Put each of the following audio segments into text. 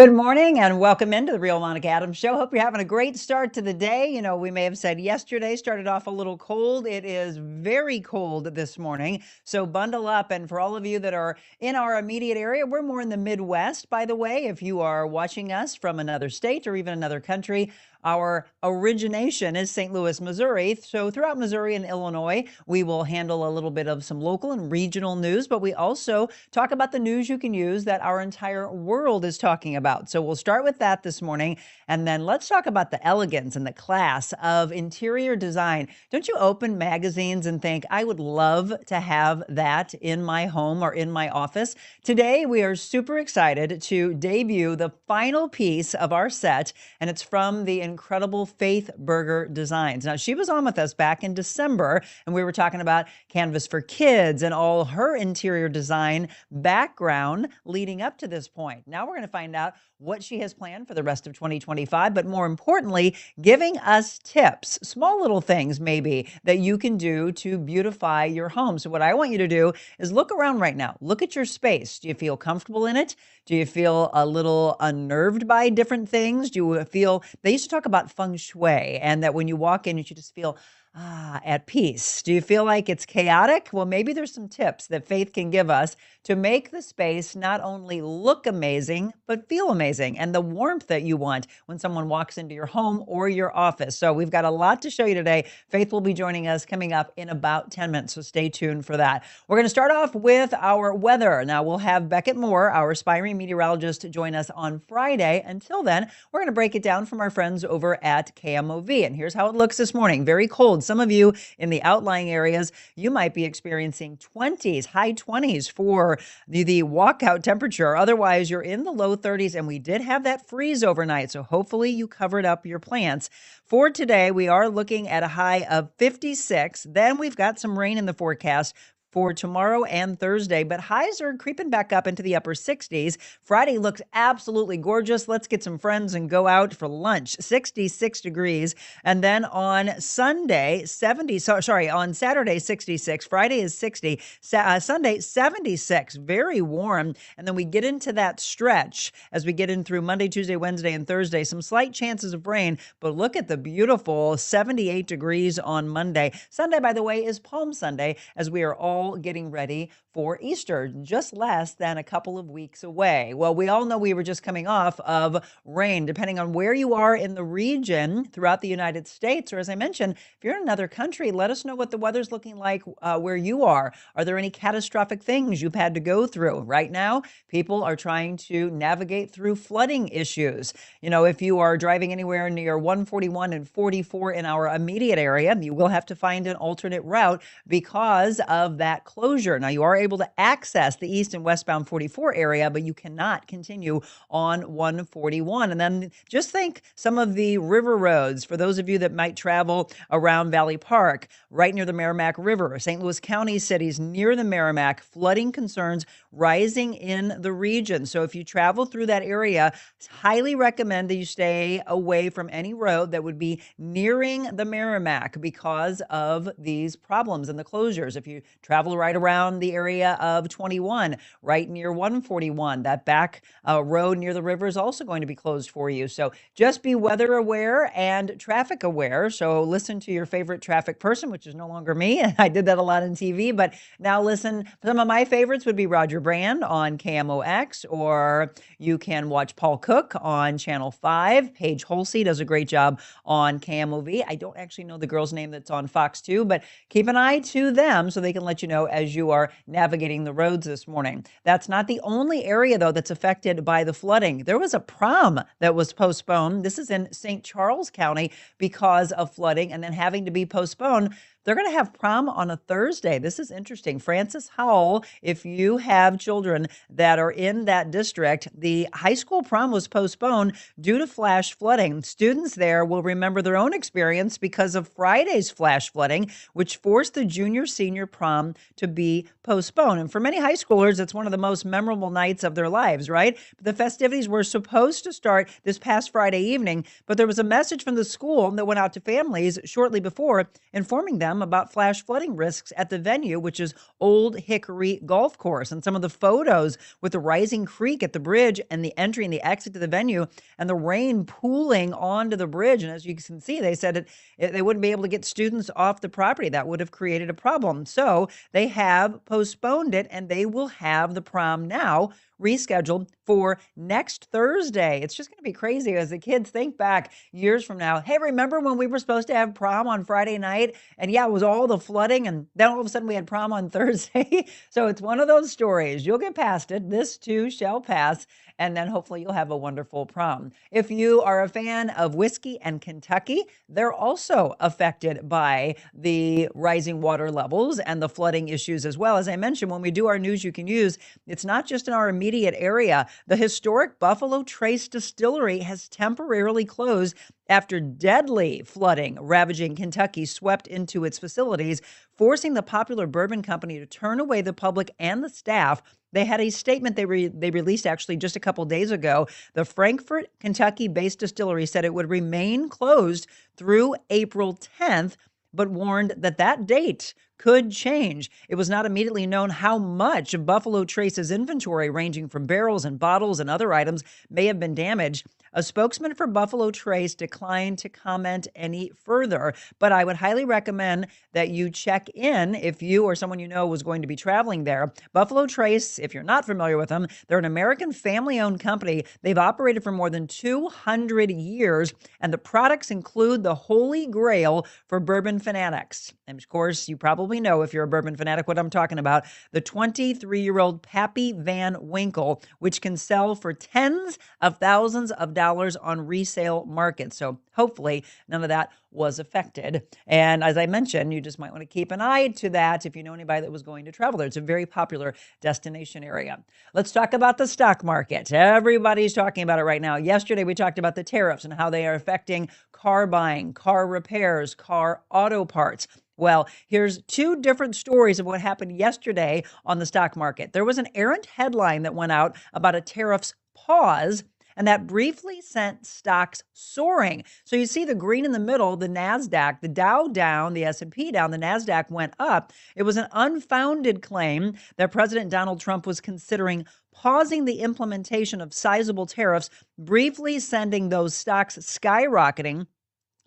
Good morning and welcome into the Real Monica Adams Show. Hope you're having a great start to the day. You know, we may have said yesterday started off a little cold. It is very cold this morning. So bundle up. And for all of you that are in our immediate area, we're more in the Midwest, by the way. If you are watching us from another state or even another country, our origination is St. Louis, Missouri. So throughout Missouri and Illinois, we will handle a little bit of some local and regional news, but we also talk about the news you can use that our entire world is talking about. So we'll start with that this morning, and then let's talk about the elegance and the class of interior design. Don't you open magazines and think, I would love to have that in my home or in my office? Today, we are super excited to debut the final piece of our set, and it's from the incredible Faith Berger designs. Now, she was on with us back in December, and we were talking about Canvas for Kids and all her interior design background leading up to this point. Now we're going to find out what she has planned for the rest of 2025, but more importantly, giving us tips, small little things maybe that you can do to beautify your home. So what I want you to do is look around right now. Look at your space. Do you feel comfortable in it? Do you feel a little unnerved by different things? Do you feel, they used to talk about feng shui, and that when you walk in, you should just feel at peace. Do you feel like it's chaotic? Well, maybe there's some tips that Faith can give us to make the space not only look amazing, but feel amazing, and the warmth that you want when someone walks into your home or your office. So we've got a lot to show you today. Faith will be joining us coming up in about 10 minutes, so stay tuned for that. We're going to start off with our weather. Now, we'll have Beckett Moore, our aspiring meteorologist, join us on Friday. Until then, we're going to break it down from our friends over at KMOV. And here's how it looks this morning. Very cold. Some of you in the outlying areas, you might be experiencing 20s, high 20s for the walkout temperature. Otherwise, you're in the low 30s, and we did have that freeze overnight. So hopefully you covered up your plants. For today, we are looking at a high of 56. Then we've got some rain in the forecast for tomorrow and Thursday, but highs are creeping back up into the upper 60s. Friday looks absolutely gorgeous. Let's get some friends and go out for lunch. 66 degrees. And then on Sunday, 70, on Saturday, 66. Friday is 60. Sunday, 76. Very warm. And then we get into that stretch as we get in through Monday, Tuesday, Wednesday, and Thursday. Some slight chances of rain, but look at the beautiful 78 degrees on Monday. Sunday, by the way, is Palm Sunday, as we are all getting ready for Easter, just less than a couple of weeks away. Well, we all know we were just coming off of rain. Depending on where you are in the region throughout the United States, or as I mentioned, if you're in another country, let us know what the weather's looking like where you are. Are there any catastrophic things you've had to go through? Right now, people are trying to navigate through flooding issues. You know, if you are driving anywhere near 141 and 44 in our immediate area, you will have to find an alternate route because of that closure. Now, you are able to access the east and westbound 44 area, but you cannot continue on 141. And then just think some of the river roads for those of you that might travel around Valley Park, right near the Merrimack River, St. Louis County cities near the Merrimack, flooding concerns rising in the region. So if you travel through that area, highly recommend that you stay away from any road that would be nearing the Merrimack because of these problems and the closures. If you travel right around the area of 21, right near 141, that back road near the river is also going to be closed for you. So just be weather aware and traffic aware. So listen to your favorite traffic person, which is no longer me. I did that a lot on TV, but now listen. Some of my favorites would be Roger Brand on KMOX, or you can watch Paul Cook on Channel 5. Paige Holsey does a great job on KMOV. I don't actually know the girl's name that's on Fox 2, but keep an eye to them so they can let you know as you are navigating the roads this morning. That's not the only area, though, that's affected by the flooding. There was a prom that was postponed. This is in St. Charles County because of flooding and then having to be postponed. They're going to have prom on a Thursday. This is interesting. Francis Howell, if you have children that are in that district, the high school prom was postponed due to flash flooding. Students there will remember their own experience because of Friday's flash flooding, which forced the junior-senior prom to be postponed. And for many high schoolers, it's one of the most memorable nights of their lives, right? The festivities were supposed to start this past Friday evening, but there was a message from the school that went out to families shortly before informing them them about flash flooding risks at the venue, which is Old Hickory Golf Course. And some of the photos with the rising creek at the bridge and the entry and the exit to the venue and the rain pooling onto the bridge. And as you can see, they said they wouldn't be able to get students off the property. That would have created a problem. So they have postponed it, and they will have the prom now rescheduled for next Thursday. It's just going to be crazy as the kids think back years from now. Hey, remember when we were supposed to have prom on Friday night? And yeah, it was all the flooding. And then all of a sudden we had prom on Thursday. So it's one of those stories. You'll get past it. This too shall pass. And then hopefully you'll have a wonderful prom. If you are a fan of whiskey and Kentucky, they're also affected by the rising water levels and the flooding issues as well. As I mentioned, when we do our news you can use, it's not just in our immediate area. The historic Buffalo Trace Distillery has temporarily closed after deadly flooding ravaging Kentucky swept into its facilities, forcing the popular bourbon company to turn away the public and the staff. They had a statement they released actually just a couple days ago. The Frankfort, Kentucky-based distillery said it would remain closed through April 10th, but warned that that date could change. It was not immediately known how much of Buffalo Trace's inventory, ranging from barrels and bottles and other items, may have been damaged. A spokesman for Buffalo Trace declined to comment any further, but I would highly recommend that you check in if you or someone you know was going to be traveling there. Buffalo Trace, if you're not familiar with them, they're an American family-owned company. They've operated for more than 200 years, and the products include the Holy Grail for bourbon fanatics. And of course, you probably know, if you're a bourbon fanatic, what I'm talking about. The 23-year-old Pappy Van Winkle, which can sell for tens of thousands of dollars on resale markets. So hopefully none of that was affected. And as I mentioned, you just might want to keep an eye to that if you know anybody that was going to travel there. It's a very popular destination area. Let's talk about the stock market. Everybody's talking about it right now. Yesterday, we talked about the tariffs and how they are affecting car buying, car repairs, car auto parts. Well, here's two different stories of what happened yesterday on the stock market. There was an errant headline that went out about a tariffs pause, and that briefly sent stocks soaring. So you see the green in the middle, the NASDAQ, the Dow down, the S&P down, the NASDAQ went up. It was an unfounded claim that President Donald Trump was considering pausing the implementation of sizable tariffs, briefly sending those stocks skyrocketing.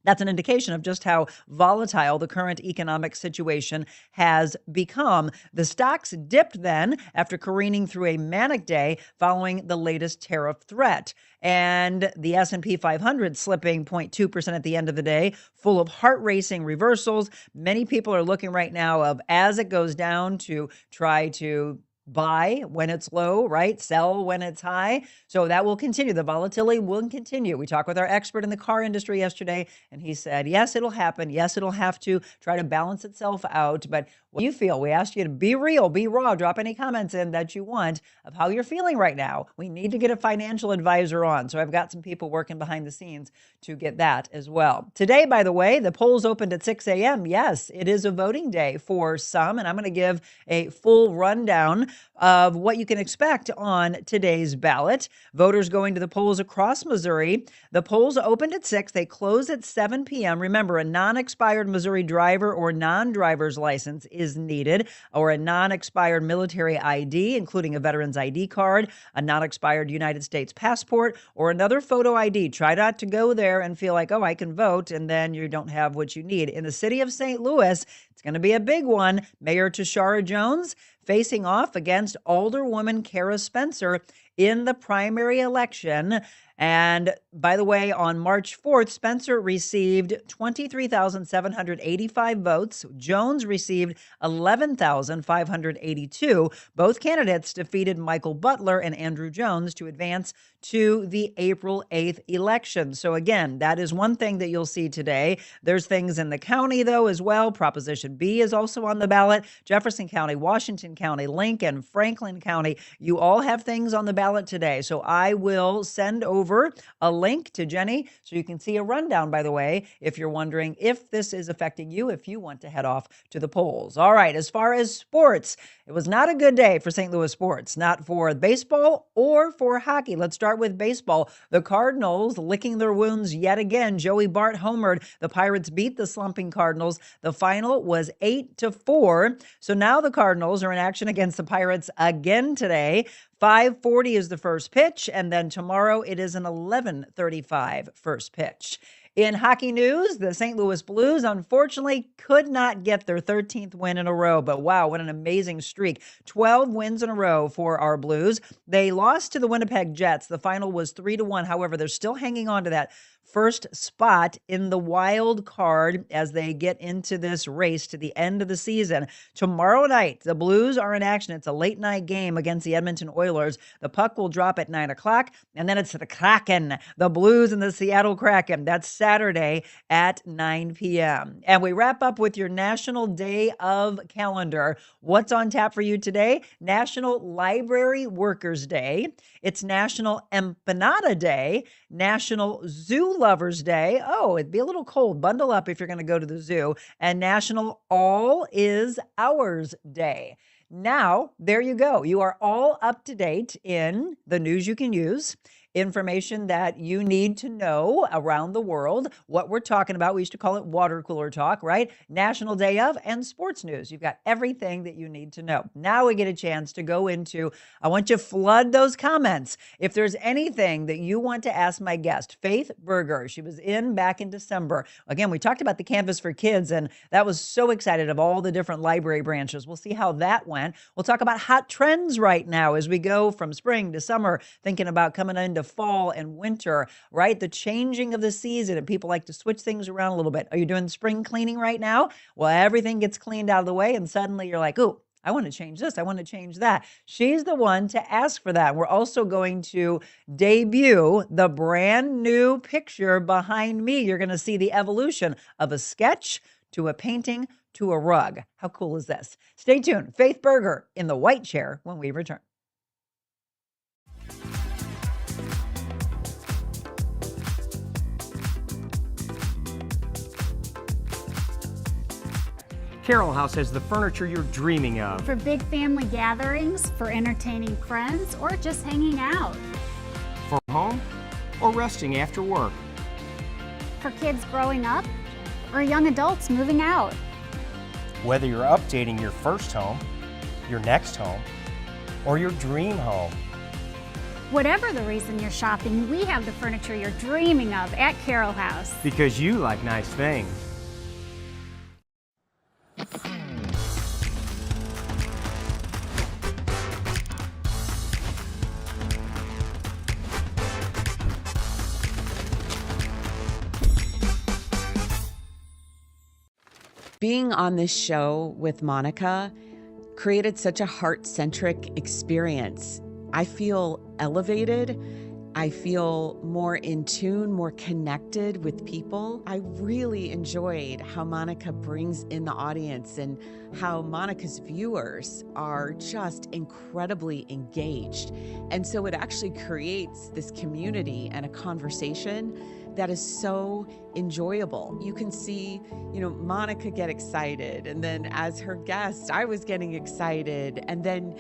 That's an indication of just how volatile the current economic situation has become. The stocks dipped then after careening through a manic day following the latest tariff threat. And the S&P 500 slipping 0.2% at the end of the day, full of heart-racing reversals. Many people are looking right now of, as it goes down, to try to buy when it's low, right? Sell when it's high. So that will continue. The volatility will continue. We talked with our expert in the car industry yesterday, and he said, yes, it'll happen. Yes, it'll have to try to balance itself out. But what do you feel? We asked you to be real, be raw, drop any comments in that you want of how you're feeling right now. We need to get a financial advisor on. So I've got some people working behind the scenes to get that as well. Today, by the way, the polls opened at 6 a.m. Yes, it is a voting day for some, and I'm going to give a full rundown of what you can expect on today's ballot. Voters going to the polls across Missouri. The polls opened at 6. They close at 7 p.m. Remember, a non-expired Missouri driver or non-driver's license is needed, or a non-expired military ID, including a veteran's ID card, a non-expired United States passport, or another photo ID. Try not to go there and feel like, oh, I can vote, and then you don't have what you need. In the city of St. Louis, it's going to be a big one. Mayor Tashara Jones facing off against Alderwoman Kara Spencer in the primary election. And by the way, on March 4th, Spencer received 23,785 votes. Jones received 11,582. Both candidates defeated Michael Butler and Andrew Jones to advance to the April 8th election. So again, that is one thing that you'll see today. There's things in the county, though, as well. Proposition B is also on the ballot. Jefferson County, Washington County, Lincoln, Franklin County. You all have things on the ballot ballot today. So I will send over a link to Jenny so you can see a rundown, by the way, if you're wondering if this is affecting you, if you want to head off to the polls. All right, as far as sports, it was not a good day for St. Louis sports, not for baseball or for hockey. Let's start with baseball. The Cardinals licking their wounds yet again. Joey Bart homered. The Pirates beat the slumping Cardinals. The final was 8-4. So now the Cardinals are in action against the Pirates again today. 5:40 is the first pitch, and then tomorrow it is an 11:35 first pitch. In hockey news, the St. Louis Blues unfortunately could not get their 13th win in a row, but wow, what an amazing streak. 12 wins in a row for our Blues. They lost to the Winnipeg Jets. The final was 3-1. However, they're still hanging on to that first spot in the wild card as they get into this race to the end of the season. Tomorrow night, the Blues are in action. It's a late night game against the Edmonton Oilers. The puck will drop at 9 o'clock, and then it's the Kraken, the Blues and the Seattle Kraken. That's Saturday at 9 p.m. And we wrap up with your National Day of Calendar. What's on tap for you today? National Library Workers Day. It's National Empanada Day, National Zoo Lovers Day. Oh, it'd be a little cold. Bundle up if you're going to go to the zoo. And National All Is Ours Day. Now, there you go. You are all up to date in the news you can use, information that you need to know around the world, what we're talking about. We used to call it water cooler talk, right? National Day of and sports news. You've got everything that you need to know. Now we get a chance to go into, I want you to flood those comments. If there's anything that you want to ask my guest, Faith Berger, she was in back in December. Again, we talked about the Canvas for Kids, and that was so excited of all the different library branches. We'll see how that went. We'll talk about hot trends right now as we go from spring to summer, thinking about coming into fall and winter, right? The changing of the season, and people like to switch things around a little bit. Are you doing spring cleaning right now? Well, everything gets cleaned out of the way, and suddenly you're like, ooh, I want to change this. I want to change that. She's the one to ask for that. We're also going to debut the brand new picture behind me. You're going to see the evolution of a sketch to a painting to a rug. How cool is this? Stay tuned. Faith Berger in the white chair when we return. Carroll House has the furniture you're dreaming of. For big family gatherings, for entertaining friends, or just hanging out. For home or resting after work. For kids growing up, or young adults moving out. Whether you're updating your first home, your next home, or your dream home. Whatever the reason you're shopping, we have the furniture you're dreaming of at Carroll House. Because you like nice things. Being on this show with Monica created such a heart-centric experience. I feel elevated. I feel more in tune, more connected with people. I really enjoyed how Monica brings in the audience and how Monica's viewers are just incredibly engaged. And so it actually creates this community and a conversation that is so enjoyable. You can see, Monica get excited, and then as her guest, I was getting excited, and then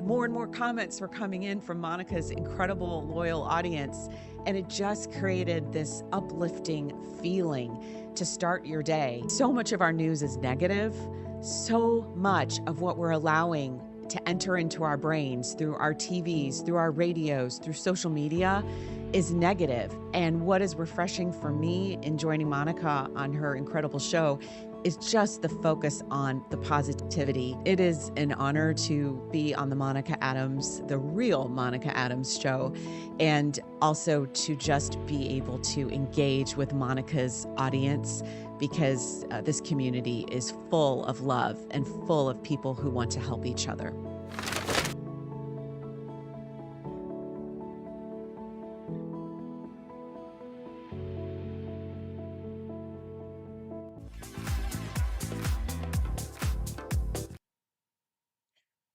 more and more comments were coming in from Monica's incredible, loyal audience, and it just created this uplifting feeling to start your day. So much of our news is negative. So much of what we're allowing to enter into our brains through our TVs, through our radios, through social media is negative. And what is refreshing for me in joining Monica on her incredible show is just the focus on the positivity. It is an honor to be on the Monica Adams, the real Monica Adams show, and also to just be able to engage with Monica's audience, because this community is full of love and full of people who want to help each other.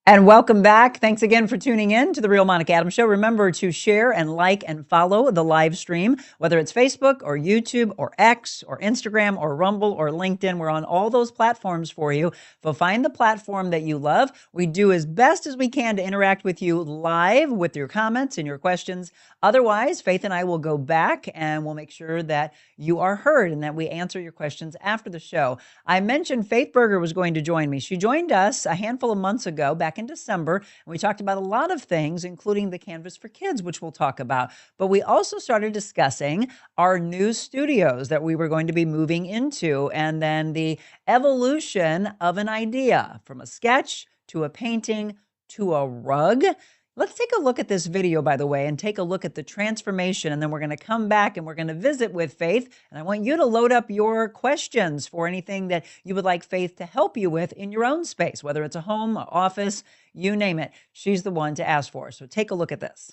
And welcome back. Thanks again for tuning in to The Real Monica Adams Show. Remember to share and like and follow the live stream, whether it's Facebook or YouTube or X or Instagram or Rumble or LinkedIn. We're on all those platforms for you. So find the platform that you love. We do as best as we can to interact with you live with your comments and your questions. Otherwise, Faith and I will go back and we'll make sure that you are heard and that we answer your questions after the show. I mentioned Faith Berger was going to join me. She joined us a handful of months ago, back in December, and we talked about a lot of things, including the Canvas for Kids, which we'll talk about. But we also started discussing our new studios that we were going to be moving into, and then the evolution of an idea from a sketch to a painting to a rug. Let's take a look at this video, by the way, and take a look at the transformation. And then we're going to come back and we're going to visit with Faith. And I want you to load up your questions for anything that you would like Faith to help you with in your own space, whether it's a home, an office, you name it. She's the one to ask for. So take a look at this.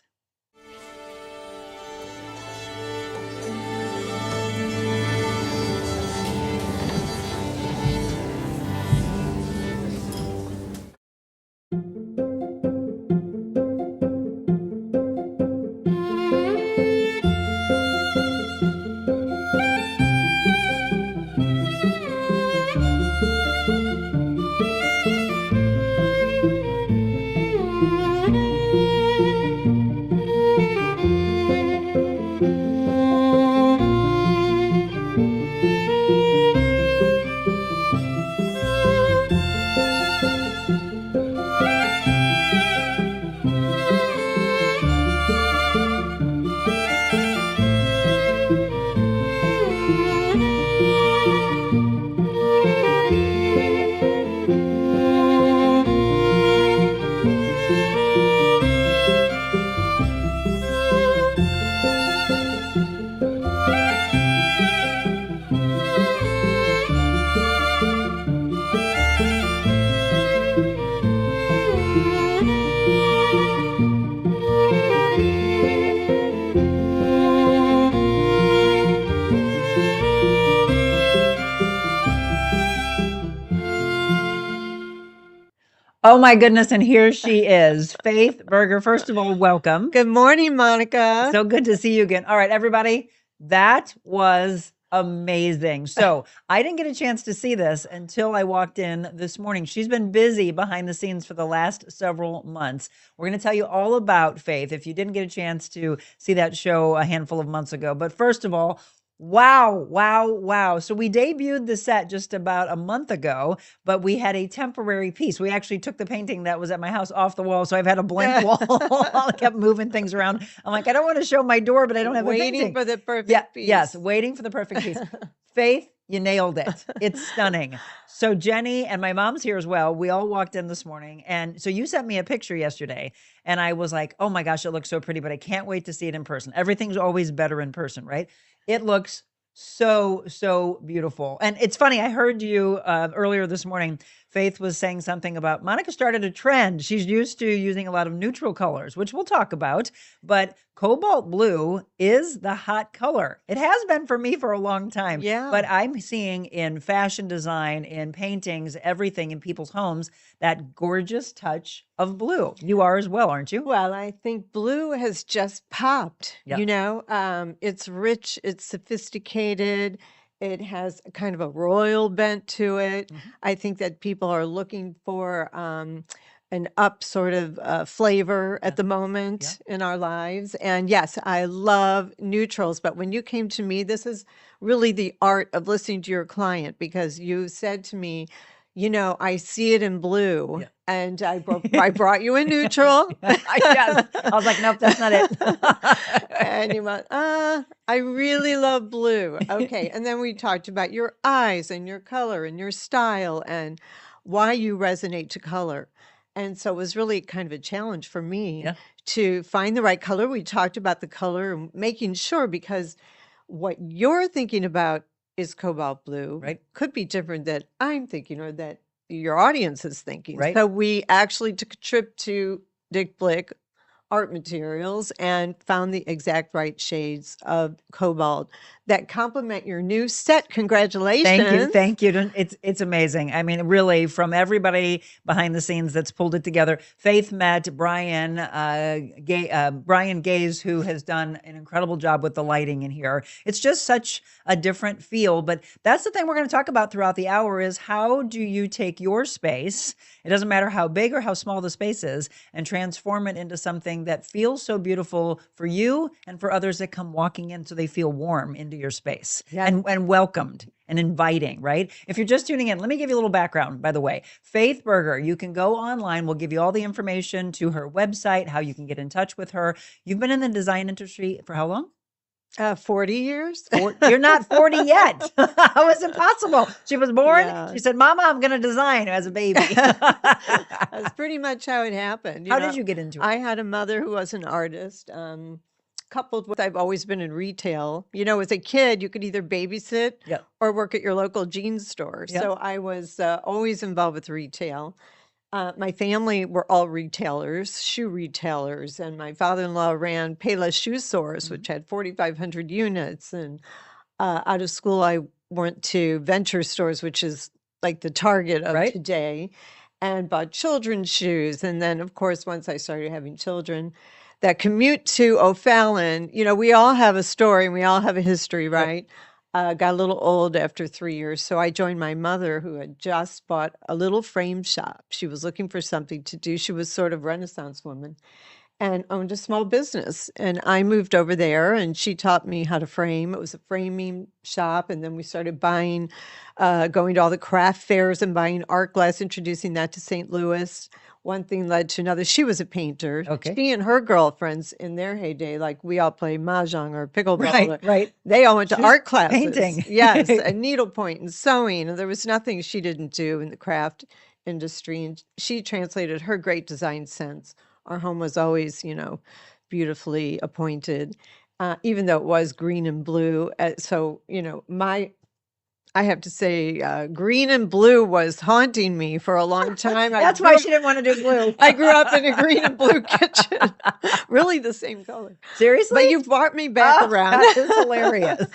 Oh my goodness, and here she is, Faith Berger. First of all, welcome. Good morning, Monica. So good to see you again. All right, everybody, that was amazing. So I didn't get a chance to see this until I walked in this morning. She's been busy behind the scenes for the last several months. We're going to tell you all about Faith if you didn't get a chance to see that show a handful of months ago. But first of all, wow, wow, wow. So we debuted the set just about a month ago, but we had a temporary piece. We actually took the painting that was at my house off the wall. So I've had a blank wall. I kept moving things around. I'm like, I don't want to show my door, but I don't have a painting. Waiting for the perfect piece. Yes, waiting for the perfect piece. Faith, you nailed it. It's stunning. So Jenny and my mom's here as well. We all walked in this morning. And so you sent me a picture yesterday and I was like, oh my gosh, it looks so pretty, but I can't wait to see it in person. Everything's always better in person, right? It looks so beautiful. And it's funny, I heard you earlier this morning, Faith was saying something about Monica started a trend. She's used to using a lot of neutral colors, which we'll talk about, but cobalt blue is the hot color. It has been for me for a long time. Yeah. But I'm seeing in fashion design, in paintings, everything in people's homes, that gorgeous touch of blue. You are as well, aren't you? Well, I think blue has just popped. Yep. You know, it's rich, it's sophisticated. It has a kind of a royal bent to it. Mm-hmm. I think that people are looking for an up sort of flavor at the moment in our lives. And yes, I love neutrals. But when you came to me, this is really the art of listening to your client, because you said to me, you know, I see it in blue. Yeah. And I brought you a neutral. Yes. I was like, nope, that's not it. And you went, I really love blue. Okay. And then we talked about your eyes and your color and your style and why you resonate to color. And so it was really kind of a challenge for me to find the right color. We talked about the color and making sure, because what you're thinking about is cobalt blue, Right. could be different that I'm thinking or that your audience is thinking. Right. So we actually took a trip to Dick Blick Art Materials and found the exact right shades of cobalt that complement your new set. Congratulations. Thank you. Thank you. It's amazing. I mean, really, from everybody behind the scenes that's pulled it together. Faith met Brian Gaze, who has done an incredible job with the lighting in here. It's just such a different feel. But that's the thing we're going to talk about throughout the hour is how do you take your space, it doesn't matter how big or how small the space is, and transform it into something that feels so beautiful for you and for others that come walking in so they feel warm into your space and welcomed and inviting, right? If you're just tuning in, let me give you a little background, by the way. Faith Berger, you can go online. We'll give you all the information to her website, how you can get in touch with her. You've been in the design industry for how long? 40 years. You're not 40 yet. How is it possible? She was born. Yeah. She said, Mama, I'm going to design as a baby. That's pretty much how it happened. How did you get into it? I had a mother who was an artist, coupled with I've always been in retail. As a kid, you could either babysit or work at your local jeans store. So I was always involved with retail. My family were all retailers, shoe retailers, and my father-in-law ran Payless Shoe Stores, which had 4,500 units. And out of school, I went to Venture Stores, which is like the Target of today, and bought children's shoes. And then, of course, once I started having children, that commute to O'Fallon, we all have a story and we all have a history, right? Got a little old after 3 years. So I joined my mother, who had just bought a little frame shop. She was looking for something to do. She was sort of Renaissance woman and owned a small business. And I moved over there and she taught me how to frame. It was a framing shop. And then we started buying, going to all the craft fairs and buying art glass, introducing that to St. Louis. One thing led to another. She was a painter. Okay. She and her girlfriends in their heyday, like we all play mahjong or pickleball. Right. They all went to art classes. Painting. Yes, and needlepoint and sewing. And there was nothing she didn't do in the craft industry. And she translated her great design sense. Our home was always, beautifully appointed, even though it was green and blue. So, I have to say, green and blue was haunting me for a long time. That's why she didn't want to do blue. I grew up in a green and blue kitchen. Really the same color. Seriously? But you brought me back around. That is hilarious.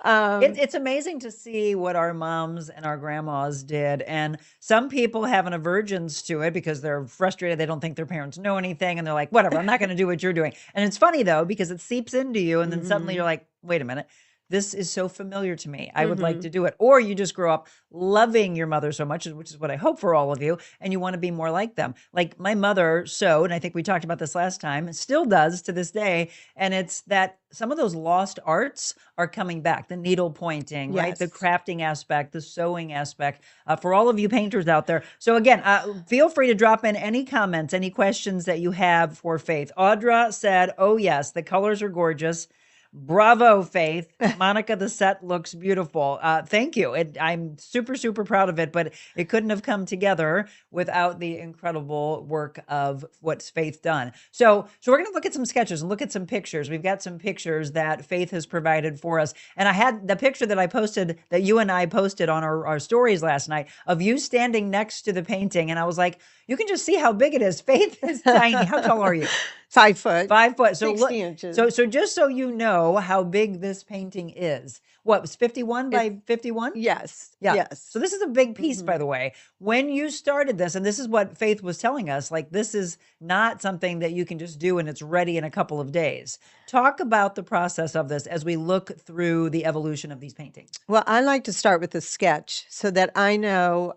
It's amazing to see what our moms and our grandmas did. And some people have an aversions to it because they're frustrated. They don't think their parents know anything. And they're like, whatever, I'm not going to do what you're doing. And it's funny, though, because it seeps into you. And then suddenly you're like, wait a minute. This is so familiar to me. I would like to do it. Or you just grow up loving your mother so much, which is what I hope for all of you, and you want to be more like them. Like my mother sewed, and I think we talked about this last time, still does to this day, and it's that some of those lost arts are coming back. The needle pointing, right? The crafting aspect, the sewing aspect, for all of you painters out there. So again, feel free to drop in any comments, any questions that you have for Faith. Audra said, oh yes, the colors are gorgeous. Bravo, Faith. Monica, the set looks beautiful. Thank you. I'm super, super proud of it, but it couldn't have come together without the incredible work of what's Faith done. So we're going to look at some sketches and look at some pictures. We've got some pictures that Faith has provided for us. And I had the picture that I posted, that you and I posted on our stories last night, of you standing next to the painting. And I was like, you can just see how big it is. Faith is tiny. How tall are you? 5 foot. 5 foot. So 60 inches. So just so you know how big this painting is. What, was 51 by 51? Yes. Yeah. Yes. So this is a big piece, by the way. When you started this, and this is what Faith was telling us, like this is not something that you can just do and it's ready in a couple of days. Talk about the process of this as we look through the evolution of these paintings. Well, I like to start with a sketch so that I know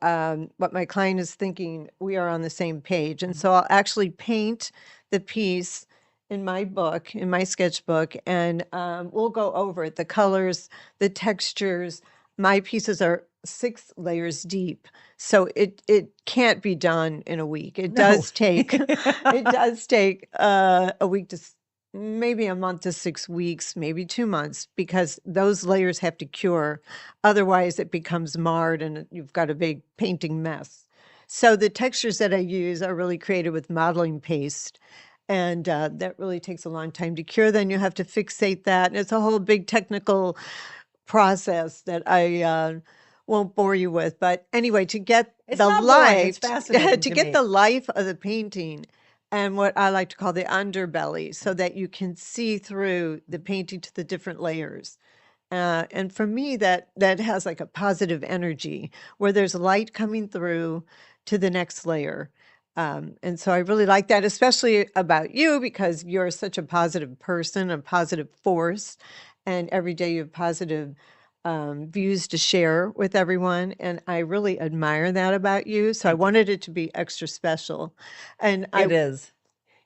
what my client is thinking. We are on the same page. And so I'll actually paint the piece in my book, in my sketchbook, and we'll go over it, the colors, the textures. My pieces are 6 layers deep, so it can't be done in a week. It does take a week to maybe a month to 6 weeks, maybe 2 months, because those layers have to cure. Otherwise, it becomes marred and you've got a big painting mess. So the textures that I use are really created with modeling paste. And that really takes a long time to cure. Then you have to fixate that. And it's a whole big technical process that I won't bore you with. But anyway, to get It's the not boring, it's life, fascinating to to get me. the life of the painting and what I like to call the underbelly, so that you can see through the painting to the different layers. And for me, that has like a positive energy where there's light coming through to the next layer. And so I really like that, especially about you, because you're such a positive person, a positive force, and every day you have positive views to share with everyone. And I really admire that about you. So I wanted it to be extra special. And It is.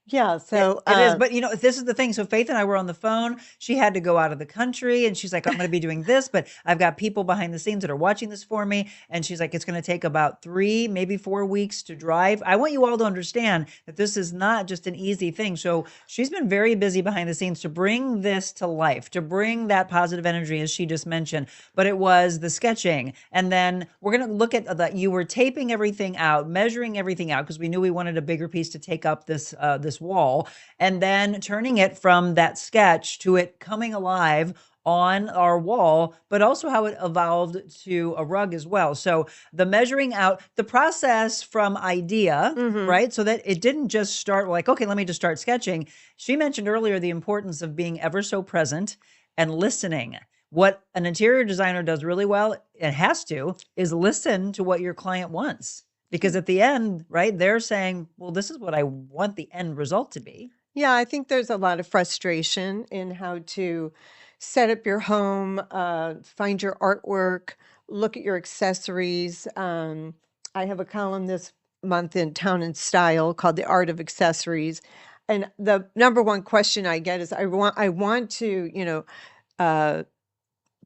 yeah, so It is, but this is the thing. So Faith and I were on the phone. She had to go out of the country, and she's like, "I'm going to be doing this, but I've got people behind the scenes that are watching this for me." And she's like, "It's going to take about 3, maybe 4 weeks to drive." I want you all to understand that this is not just an easy thing. So she's been very busy behind the scenes to bring this to life, to bring that positive energy, as she just mentioned. But it was the sketching, and then we're going to look at that. You were taping everything out, measuring everything out, because we knew we wanted a bigger piece to take up this wall, and then turning it from that sketch to it coming alive on our wall, but also how it evolved to a rug as well. So the measuring out, the process from idea, right? So that it didn't just start like, okay, let me just start sketching. She mentioned earlier the importance of being ever so present and listening. What an interior designer does really well, and has to, is listen to what your client wants. Because at the end, right, they're saying, well, this is what I want the end result to be. yeah, I think there's a lot of frustration in how to set up your home, find your artwork, look at your accessories. I have a column this month in Town and Style called The Art of Accessories. And the number one question I get is I want to,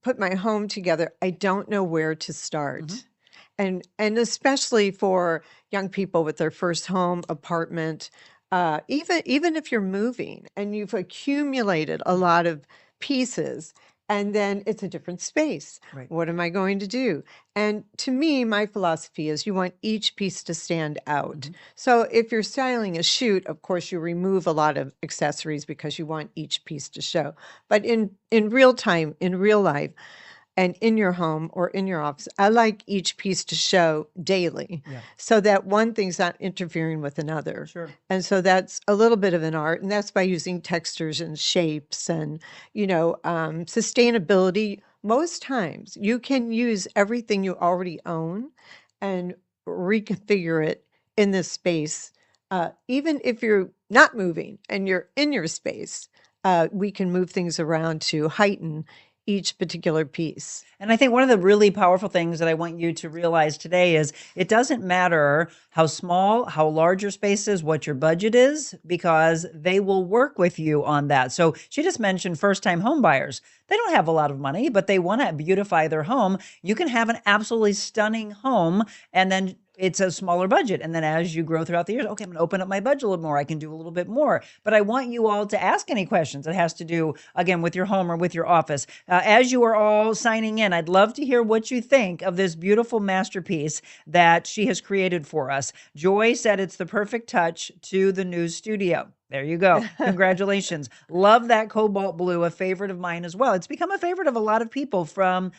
put my home together. I don't know where to start. And especially for young people with their first home, apartment, even if you're moving and you've accumulated a lot of pieces, and then it's a different space. Right. What am I going to do? And to me, my philosophy is you want each piece to stand out. So if you're styling a shoot, of course, you remove a lot of accessories because you want each piece to show. But in real time, in real life, and in your home or in your office, I like each piece to show daily so that one thing's not interfering with another. Sure. And so that's a little bit of an art, and that's by using textures and shapes and, sustainability. Most times you can use everything you already own and reconfigure it in this space. Even if you're not moving and you're in your space, we can move things around to heighten each particular piece. And I think one of the really powerful things that I want you to realize today is it doesn't matter how small, how large your space is, what your budget is, because they will work with you on that. So she just mentioned first-time home buyers. They don't have a lot of money, but they want to beautify their home. You can have an absolutely stunning home, and then it's a smaller budget. And then as you grow throughout the years, okay, I'm going to open up my budget a little more. I can do a little bit more. But I want you all to ask any questions that has to do, again, with your home or with your office. As you are all signing in, I'd love to hear what you think of this beautiful masterpiece that she has created for us. Joy said it's the perfect touch to the new studio. There you go. Congratulations. Love that cobalt blue, a favorite of mine as well. It's become a favorite of a lot of people, from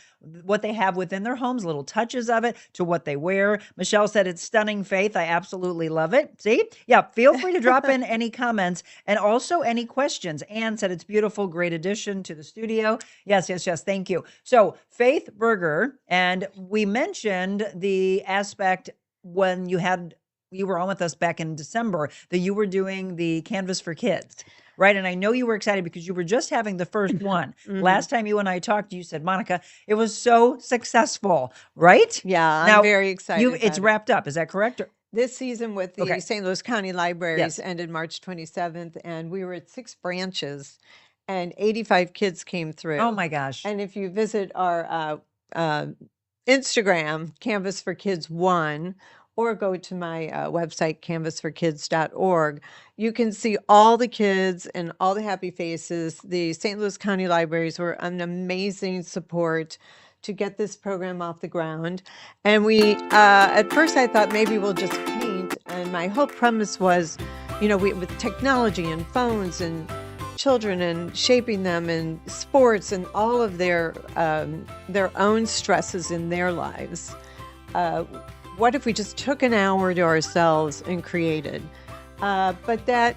what they have within their homes, little touches of it, to what they wear. Michelle said it's stunning, Faith. I absolutely love it. See? Yeah, feel free to drop in any comments and also any questions. Anne said it's beautiful, great addition to the studio. Yes. Thank you. So Faith Berger, and we mentioned the aspect when you were on with us back in December that you were doing the Canvas for Kids, right? And I know you were excited because you were just having the first one. Last time you and I talked, you said, Monica, it was so successful, right? Yeah, Now, I'm very excited. It's wrapped up. Is that correct? This season with the St. Louis County Libraries Yes. ended March 27th, and we were at 6 branches, and 85 kids came through. Oh my gosh. And if you visit our Instagram, Canvas for Kids 1, or go to my website, canvasforkids.org, you can see all the kids and all the happy faces. The St. Louis County Libraries were an amazing support to get this program off the ground. And we, at first I thought maybe we'll just paint. And my whole premise was, with technology and phones and children and shaping them and sports and all of their own stresses in their lives, what if we just took an hour to ourselves and created? But that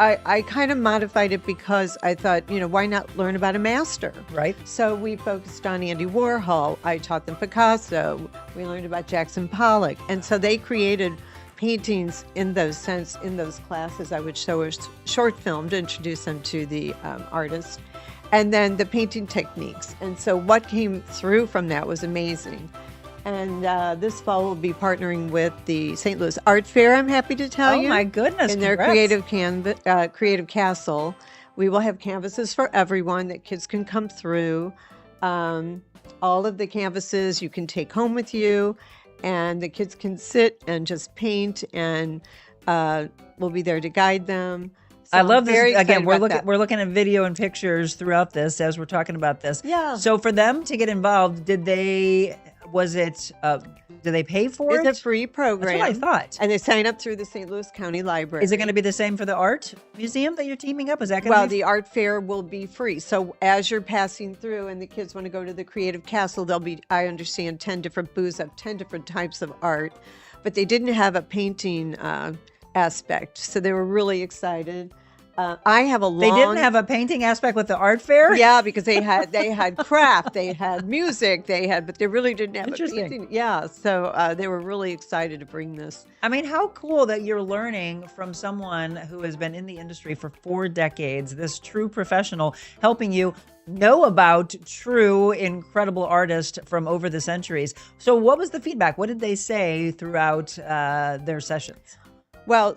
I kind of modified it because I thought, why not learn about a master? Right. So we focused on Andy Warhol. I taught them Picasso. We learned about Jackson Pollock. And so they created paintings in those classes. I would show a short film to introduce them to the artist. And then the painting techniques. And so what came through from that was amazing. And this fall we'll be partnering with the St. Louis Art Fair, I'm happy to tell you. Oh my goodness. In their congrats. creative castle. We will have canvases for everyone that kids can come through. All of the canvases you can take home with you, and the kids can sit and just paint, and we'll be there to guide them. So I love I'm very this. Again, excited we're about looking at video and pictures throughout this as we're talking about this. Yeah. So for them to get involved, did they pay for that. it? It's a free program. That's what I thought. And they sign up through the St. Louis County Library. Is it going to be the same for the art museum that you're teaming up? Is that going to Well, be? the art fair will be free. So as you're passing through and the kids want to go to the creative castle, there'll be, I understand, 10 different booths of 10 different types of art. But they didn't have a painting aspect. So they were really excited. I have a long... They didn't have a painting aspect with the art fair? Yeah, because they had craft, they had music, but they really didn't have a Interesting. painting. Yeah, so they were really excited to bring this. I mean, how cool that you're learning from someone who has been in the industry for 4 decades, this true professional helping you know about true, incredible artists from over the centuries. So what was the feedback? What did they say throughout their sessions? Well,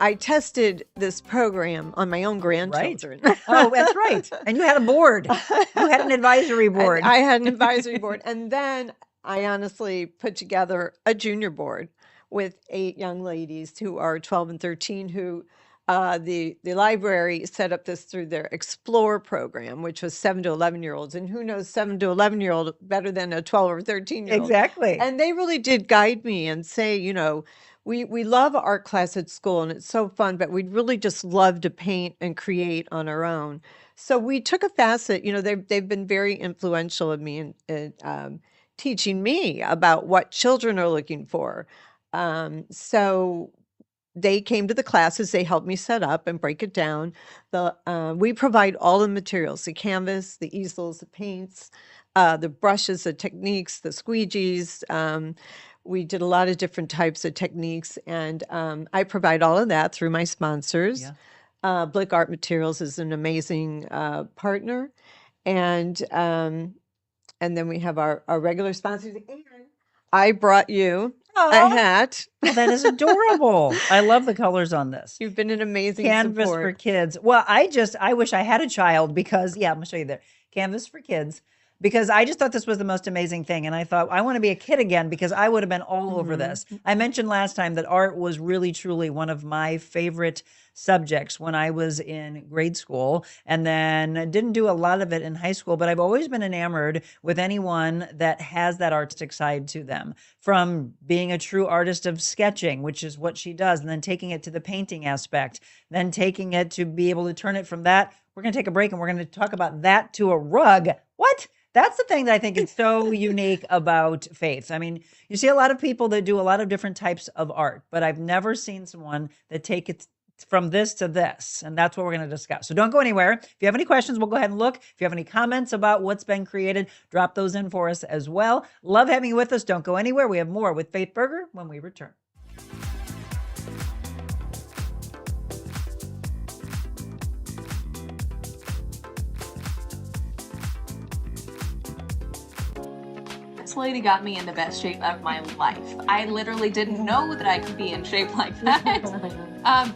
I tested this program on my own grandchildren. Right. Oh, that's right. And you had a board. You had an advisory board. I had an advisory board. And then I honestly put together a junior board with 8 young ladies who are 12 and 13 who the library set up this through their Explore program, which was 7 to 11-year-olds. And who knows 7 to 11-year-old better than a 12 or 13-year-old? Exactly. And they really did guide me and say, we love art class at school and it's so fun, but we'd really just love to paint and create on our own. So we took a facet, they've been very influential of me in teaching me about what children are looking for. So they came to the classes, they helped me set up and break it down. We provide all the materials, the canvas, the easels, the paints, the brushes, the techniques, the squeegees. We did a lot of different types of techniques, and I provide all of that through my sponsors. Yeah. Blick Art Materials is an amazing partner, and then we have our regular sponsors. And I brought you a hat. Oh, that is adorable. I love the colors on this. You've been an amazing Canvas support. for kids. Well, I wish I had a child because, I'm going to show you there. Canvas for kids. Because I just thought this was the most amazing thing. And I thought, I want to be a kid again because I would have been all over this. I mentioned last time that art was really, truly one of my favorite subjects when I was in grade school, and then didn't do a lot of it in high school. But I've always been enamored with anyone that has that artistic side to them, from being a true artist of sketching, which is what she does, and then taking it to the painting aspect, then taking it to be able to turn it from that. We're going to take a break and we're going to talk about that to a rug. What? That's the thing that I think is so unique about Faith. I mean, you see a lot of people that do a lot of different types of art, but I've never seen someone that take it from this to this. And that's what we're going to discuss. So don't go anywhere. If you have any questions, we'll go ahead and look. If you have any comments about what's been created, drop those in for us as well. Love having you with us. Don't go anywhere. We have more with Faith Berger when we return. This lady got me in the best shape of my life. I literally didn't know that I could be in shape like that.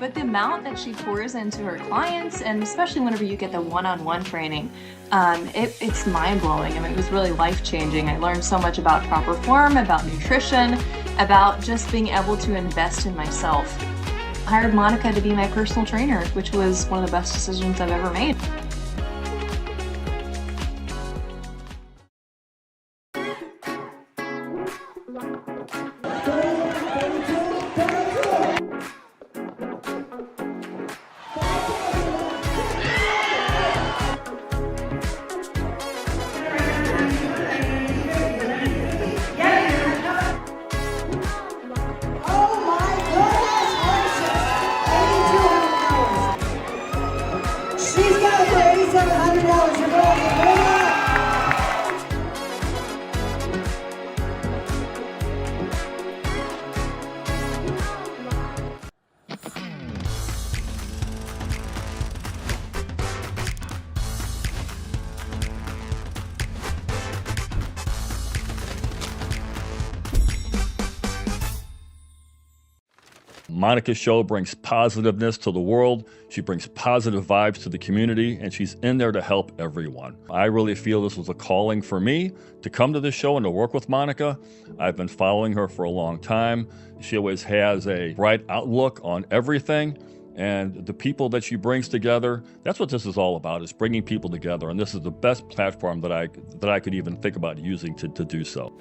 But the amount that she pours into her clients, and especially whenever you get the one-on-one training, it's mind-blowing. I mean, it was really life-changing. I learned so much about proper form, about nutrition, about just being able to invest in myself. I hired Monica to be my personal trainer, which was one of the best decisions I've ever made. She's got it for $8,700. You're going to put it up. Monica's show brings positiveness to the world. She brings positive vibes to the community, and she's in there to help everyone. I really feel this was a calling for me to come to this show and to work with Monica. I've been following her for a long time. She always has a bright outlook on everything, and the people that she brings together, that's what this is all about, is bringing people together, and this is the best platform that I could even think about using to do so.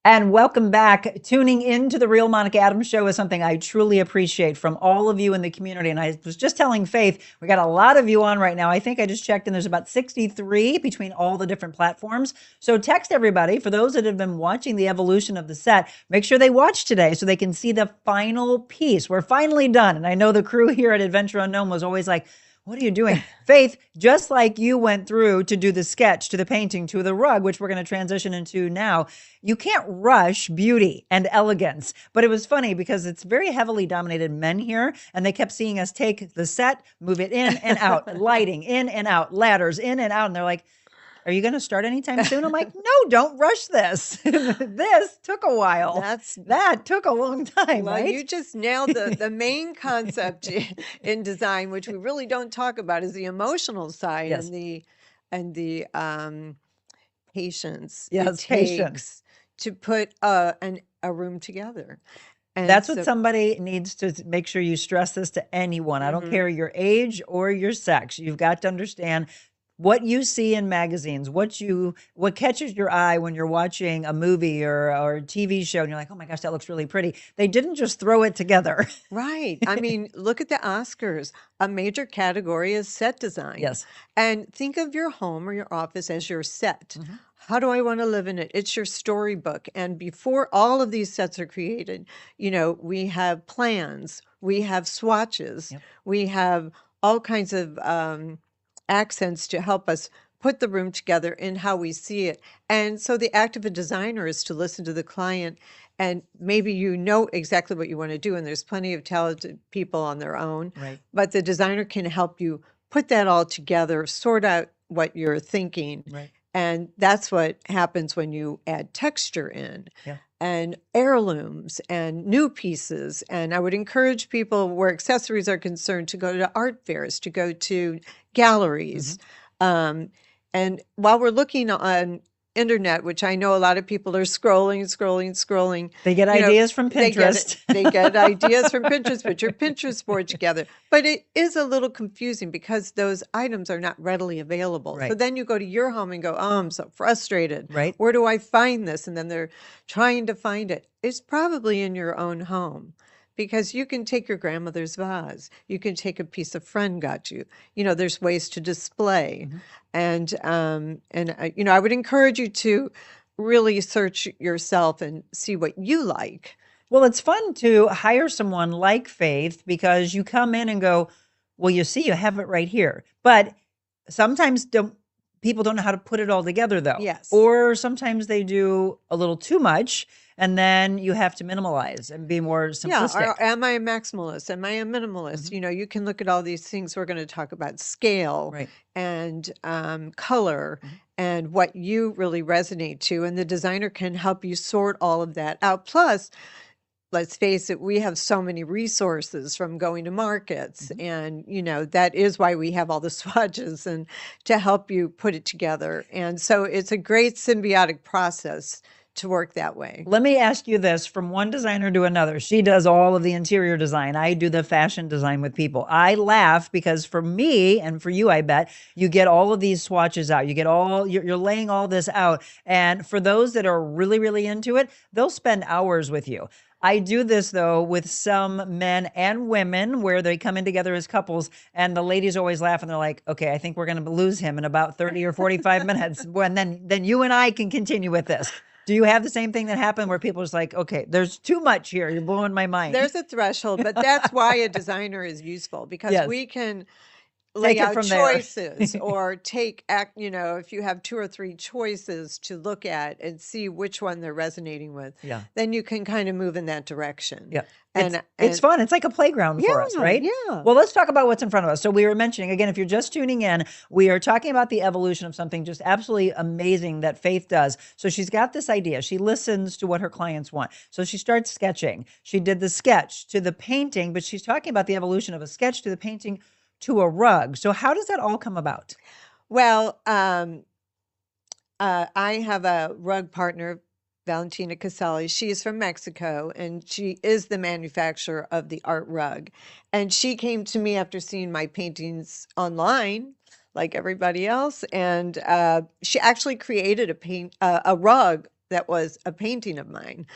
And welcome back. Tuning into the Real Monica Adams Show is something I truly appreciate from all of you in the community. And I was just telling Faith, we got a lot of you on right now. I think I just checked and there's about 63 between all the different platforms. So text everybody. For those that have been watching the evolution of the set, make sure they watch today so they can see the final piece. We're finally done. And I know the crew here at Adventure Unknown was always like, what are you doing? Faith, just like you went through to do the sketch, to the painting, to the rug, which we're going to transition into now, you can't rush beauty and elegance. But it was funny because it's very heavily dominated men here, and they kept seeing us take the set, move it in and out, lighting in and out, ladders in and out. And they're like, are you going to start anytime soon? I'm like, no, don't rush this. This took a while. That took a long time, Well, right? you just nailed the main concept in design, which we really don't talk about, is the emotional side. Yes. and the patience Yes, it patience. takes to put a room together. And That's what so- somebody needs to make sure you stress this to anyone. I don't care your age or your sex. You've got to understand what you see in magazines, what catches your eye when you're watching a movie or a TV show and you're like, oh my gosh, that looks really pretty. They didn't just throw it together. Right. I mean, look at the Oscars. A major category is set design. Yes. And think of your home or your office as your set. How do I want to live in it? It's your storybook. And before all of these sets are created, we have plans, we have swatches, we have all kinds of accents to help us put the room together in how we see it. And so the act of a designer is to listen to the client, and maybe you know exactly what you want to do, and there's plenty of talented people on their own. Right. But the designer can help you put that all together, sort out what you're thinking. Right. And that's what happens when you add texture in. Yeah. And heirlooms and new pieces. And I would encourage people where accessories are concerned to go to art fairs, to go to galleries. And while we're looking on internet, which I know a lot of people are scrolling. They get ideas from Pinterest. They get ideas from Pinterest, put your Pinterest board together. But it is a little confusing because those items are not readily available. Right. So then you go to your home and go, oh, I'm so frustrated. Right. Where do I find this? And then they're trying to find it. It's probably in your own home. Because you can take your grandmother's vase, you can take a piece a friend got you. There's ways to display, and I would encourage you to really search yourself and see what you like. Well, it's fun to hire someone like Faith because you come in and go, well, you see, you have it right here. But sometimes people don't know how to put it all together, though. Yes. Or sometimes they do a little too much, and then you have to minimalize and be more simplistic. Yeah, or am I a maximalist? Am I a minimalist? You can look at all these things. We're going to talk about scale Right. and color and what you really resonate to. And the designer can help you sort all of that out. Plus, let's face it, we have so many resources from going to markets. And, that is why we have all the swatches and to help you put it together. And so it's a great symbiotic process to work that way. Let me ask you this, from one designer to another. She does all of the interior design. I do the fashion design with people. I laugh because for me and for you, I bet, you get all of these swatches out. You're laying all this out. And for those that are really, really into it, they'll spend hours with you. I do this though with some men and women where they come in together as couples, and the ladies always laugh and they're like, "Okay, I think we're going to lose him in about 30 or 45 minutes." When then you and I can continue with this. Do you have the same thing that happened where people are just like, "Okay, there's too much here. You're blowing my mind." There's a threshold, but that's why a designer is useful, because Yes. we can Take lay it out from there. choices or if you have 2 or 3 choices to look at and see which one they're resonating with, Yeah. then you can kind of move in that direction. Yeah. And It's fun. It's like a playground for us, Yeah, right? yeah. Well, let's talk about what's in front of us. So we were mentioning, again, if you're just tuning in, we are talking about the evolution of something just absolutely amazing that Faith does. So she's got this idea. She listens to what her clients want. So she starts sketching. She did the sketch to the painting, but she's talking about the evolution of a sketch to the painting to a rug. So how does that all come about? Well, I have a rug partner, Valentina Casali. She is from Mexico, and she is the manufacturer of the art rug. And she came to me after seeing my paintings online, like everybody else, and she actually created a rug that was a painting of mine.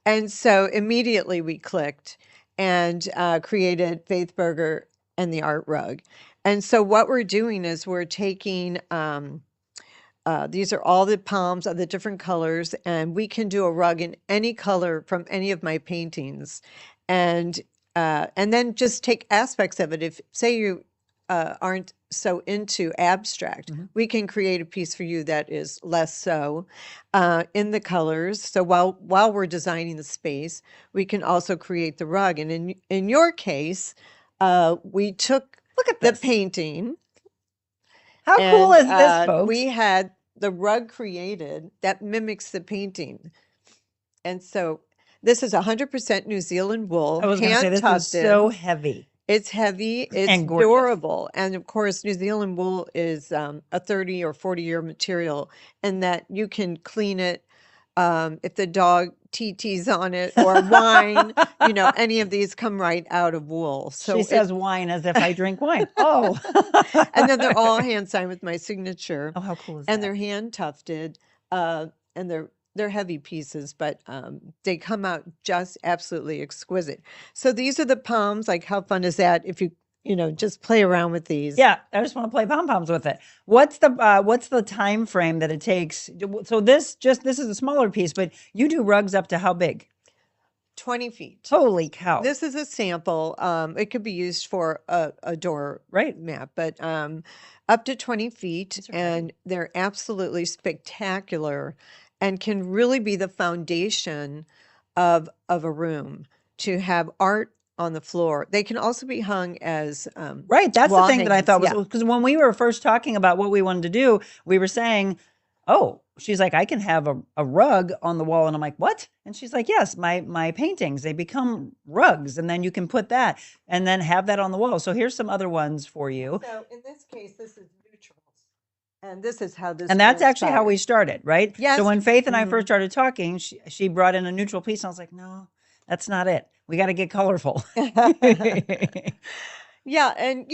And so immediately we clicked and created Faith Berger and the art rug. And so what we're doing is we're taking these are all the palms of the different colors, and we can do a rug in any color from any of my paintings, and then just take aspects of it. If say you aren't so into abstract, we can create a piece for you that is less so in the colors. So while we're designing the space, we can also create the rug. And in your case, we took Look at the this. painting. How cool is And this, folks? we had the rug created that mimics the painting. And so this is 100% New Zealand wool, I was going to say, this is hand-tufted. so heavy. It's heavy, it's And gorgeous. durable. And of course, New Zealand wool is a 30 or 40-year material, and that you can clean it if the dog TT's on it or wine, any of these come right out of wool. So She says wine as if I drink wine. Oh. and then they're all hand signed with my signature. Oh, how cool is And that? they're hand tufted, and they're heavy pieces, but they come out just absolutely exquisite. So these are the palms. Like, how fun is that if you just play around with these? Yeah, I just want to play pom-poms with it. What's the time frame that it takes? So this is a smaller piece, but you do rugs up to how big? 20 feet. Holy cow. This is a sample. It could be used for a door mat, but up to 20 feet, and they're absolutely spectacular and can really be the foundation of a room to have art on the floor. They can also be hung as right. That's the wall thing that I thought was, hangings. because when we were first talking about what we wanted to do, we were saying, oh, she's like, I can have a rug on the wall. And I'm like, what? And she's like, yes, my paintings, they become rugs. And then you can put that and then have that on the wall. So here's some other ones for you. So in this case, this is neutrals. And this is how this And that's actually how transpired. we started, right? Yes. So when Faith and I first started talking, she brought in a neutral piece. And I was like, no, that's not it. We got to get colorful. Yeah, and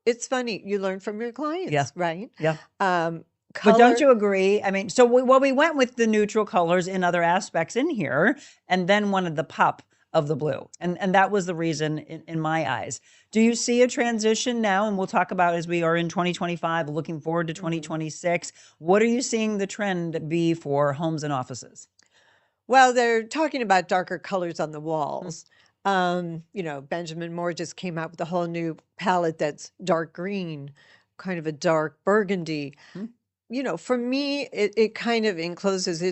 it's funny. You learn from your clients, Yeah. right? Yeah. Color, But don't you agree? I mean, so we went with the neutral colors in other aspects in here, and then wanted the pop of the blue. And that was the reason in my eyes. Do you see a transition now? And we'll talk about as we are in 2025, looking forward to 2026. What are you seeing the trend be for homes and offices? Well, they're talking about darker colors on the walls. Benjamin Moore just came out with a whole new palette that's dark green, kind of a dark burgundy. For me, it kind of encloses.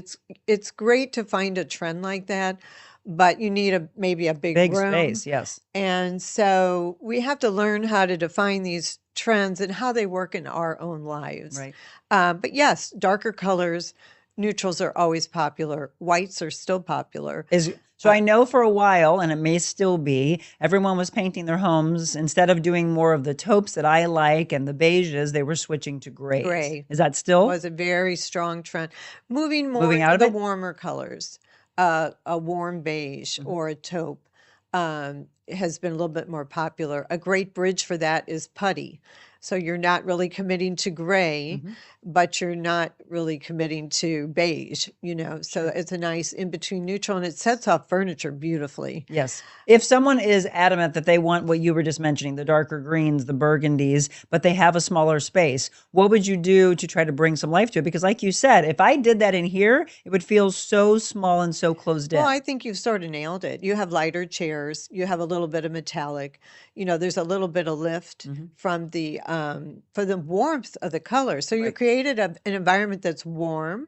It's great to find a trend like that, but you need maybe a big room. Space, yes. And so we have to learn how to define these trends and how they work in our own lives. Right. But yes, darker colors, neutrals are always popular. Whites are still popular. So I know for a while, and it may still be, everyone was painting their homes. Instead of doing more of the taupes that I like and the beiges, they were switching to grays. Gray. Is that still? Was a very strong trend. Moving out to of the it? warmer colors, a warm beige or a taupe has been a little bit more popular. A great bridge for that is putty. So you're not really committing to gray, but you're not really committing to beige, so it's a nice in-between neutral, and it sets off furniture beautifully. Yes. If someone is adamant that they want what you were just mentioning, the darker greens, the burgundies, but they have a smaller space, what would you do to try to bring some life to it? Because like you said, if I did that in here, it would feel so small and so closed in. Well, I think you've sort of nailed it. You have lighter chairs, you have a little bit of metallic, there's a little bit of lift from for the warmth of the color. So you created an environment that's warm,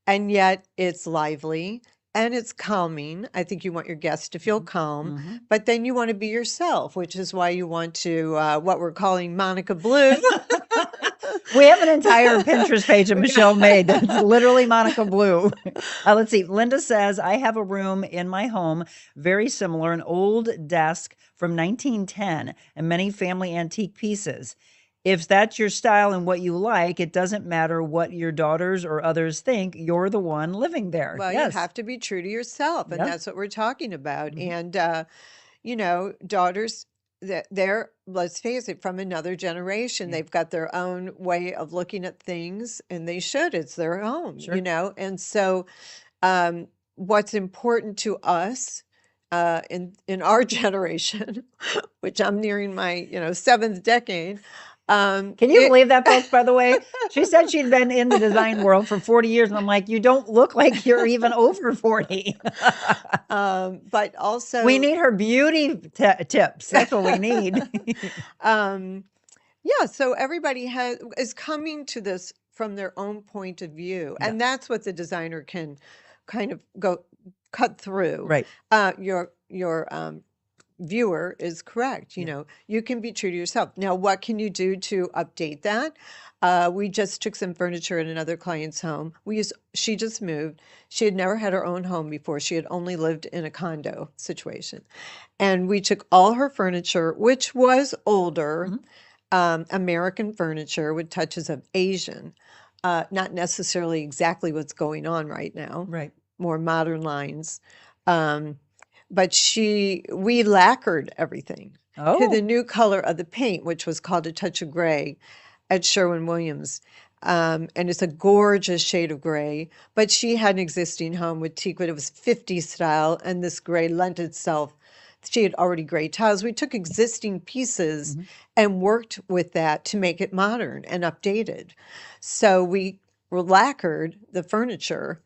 and yet it's lively and it's calming. I think you want your guests to feel calm, but then you want to be yourself, which is why you want to, what we're calling Monica Blue. We have an entire Pinterest page that Michelle made. That's literally Monica Blue. Let's see. Linda says, I have a room in my home, very similar, an old desk from 1910 and many family antique pieces. If that's your style and what you like, it doesn't matter what your daughters or others think. You're the one living there. Well, Yes. you have to be true to yourself, and Yep. that's what we're talking about. And, daughters, they're, let's face it, from another generation. They've got their own way of looking at things, and they should. It's their home, Sure. And so what's important to us in our generation, which I'm nearing my, seventh decade. Can you believe that, folks, by the way? She said she'd been in the design world for 40 years. And I'm like, you don't look like you're even over 40. But also, We need her beauty tips. That's what we need. yeah, so everybody is coming to this from their own point of view. And that's what the designer can kind of cut through. Right. Your viewer is correct. You can be true to yourself. Now, what can you do to update that? We just took some furniture in another client's home. She just moved. She had never had her own home before. She had only lived in a condo situation. And we took all her furniture, which was older, American furniture with touches of Asian, not necessarily exactly what's going on right now. Right. More modern lines. But we lacquered everything to the new color of the paint, which was called a touch of gray at Sherwin-Williams. And it's a gorgeous shade of gray. But she had an existing home with teakwood. It was 50s style, and this gray lent itself. She had already gray tiles. We took existing pieces and worked with that to make it modern and updated. So we lacquered the furniture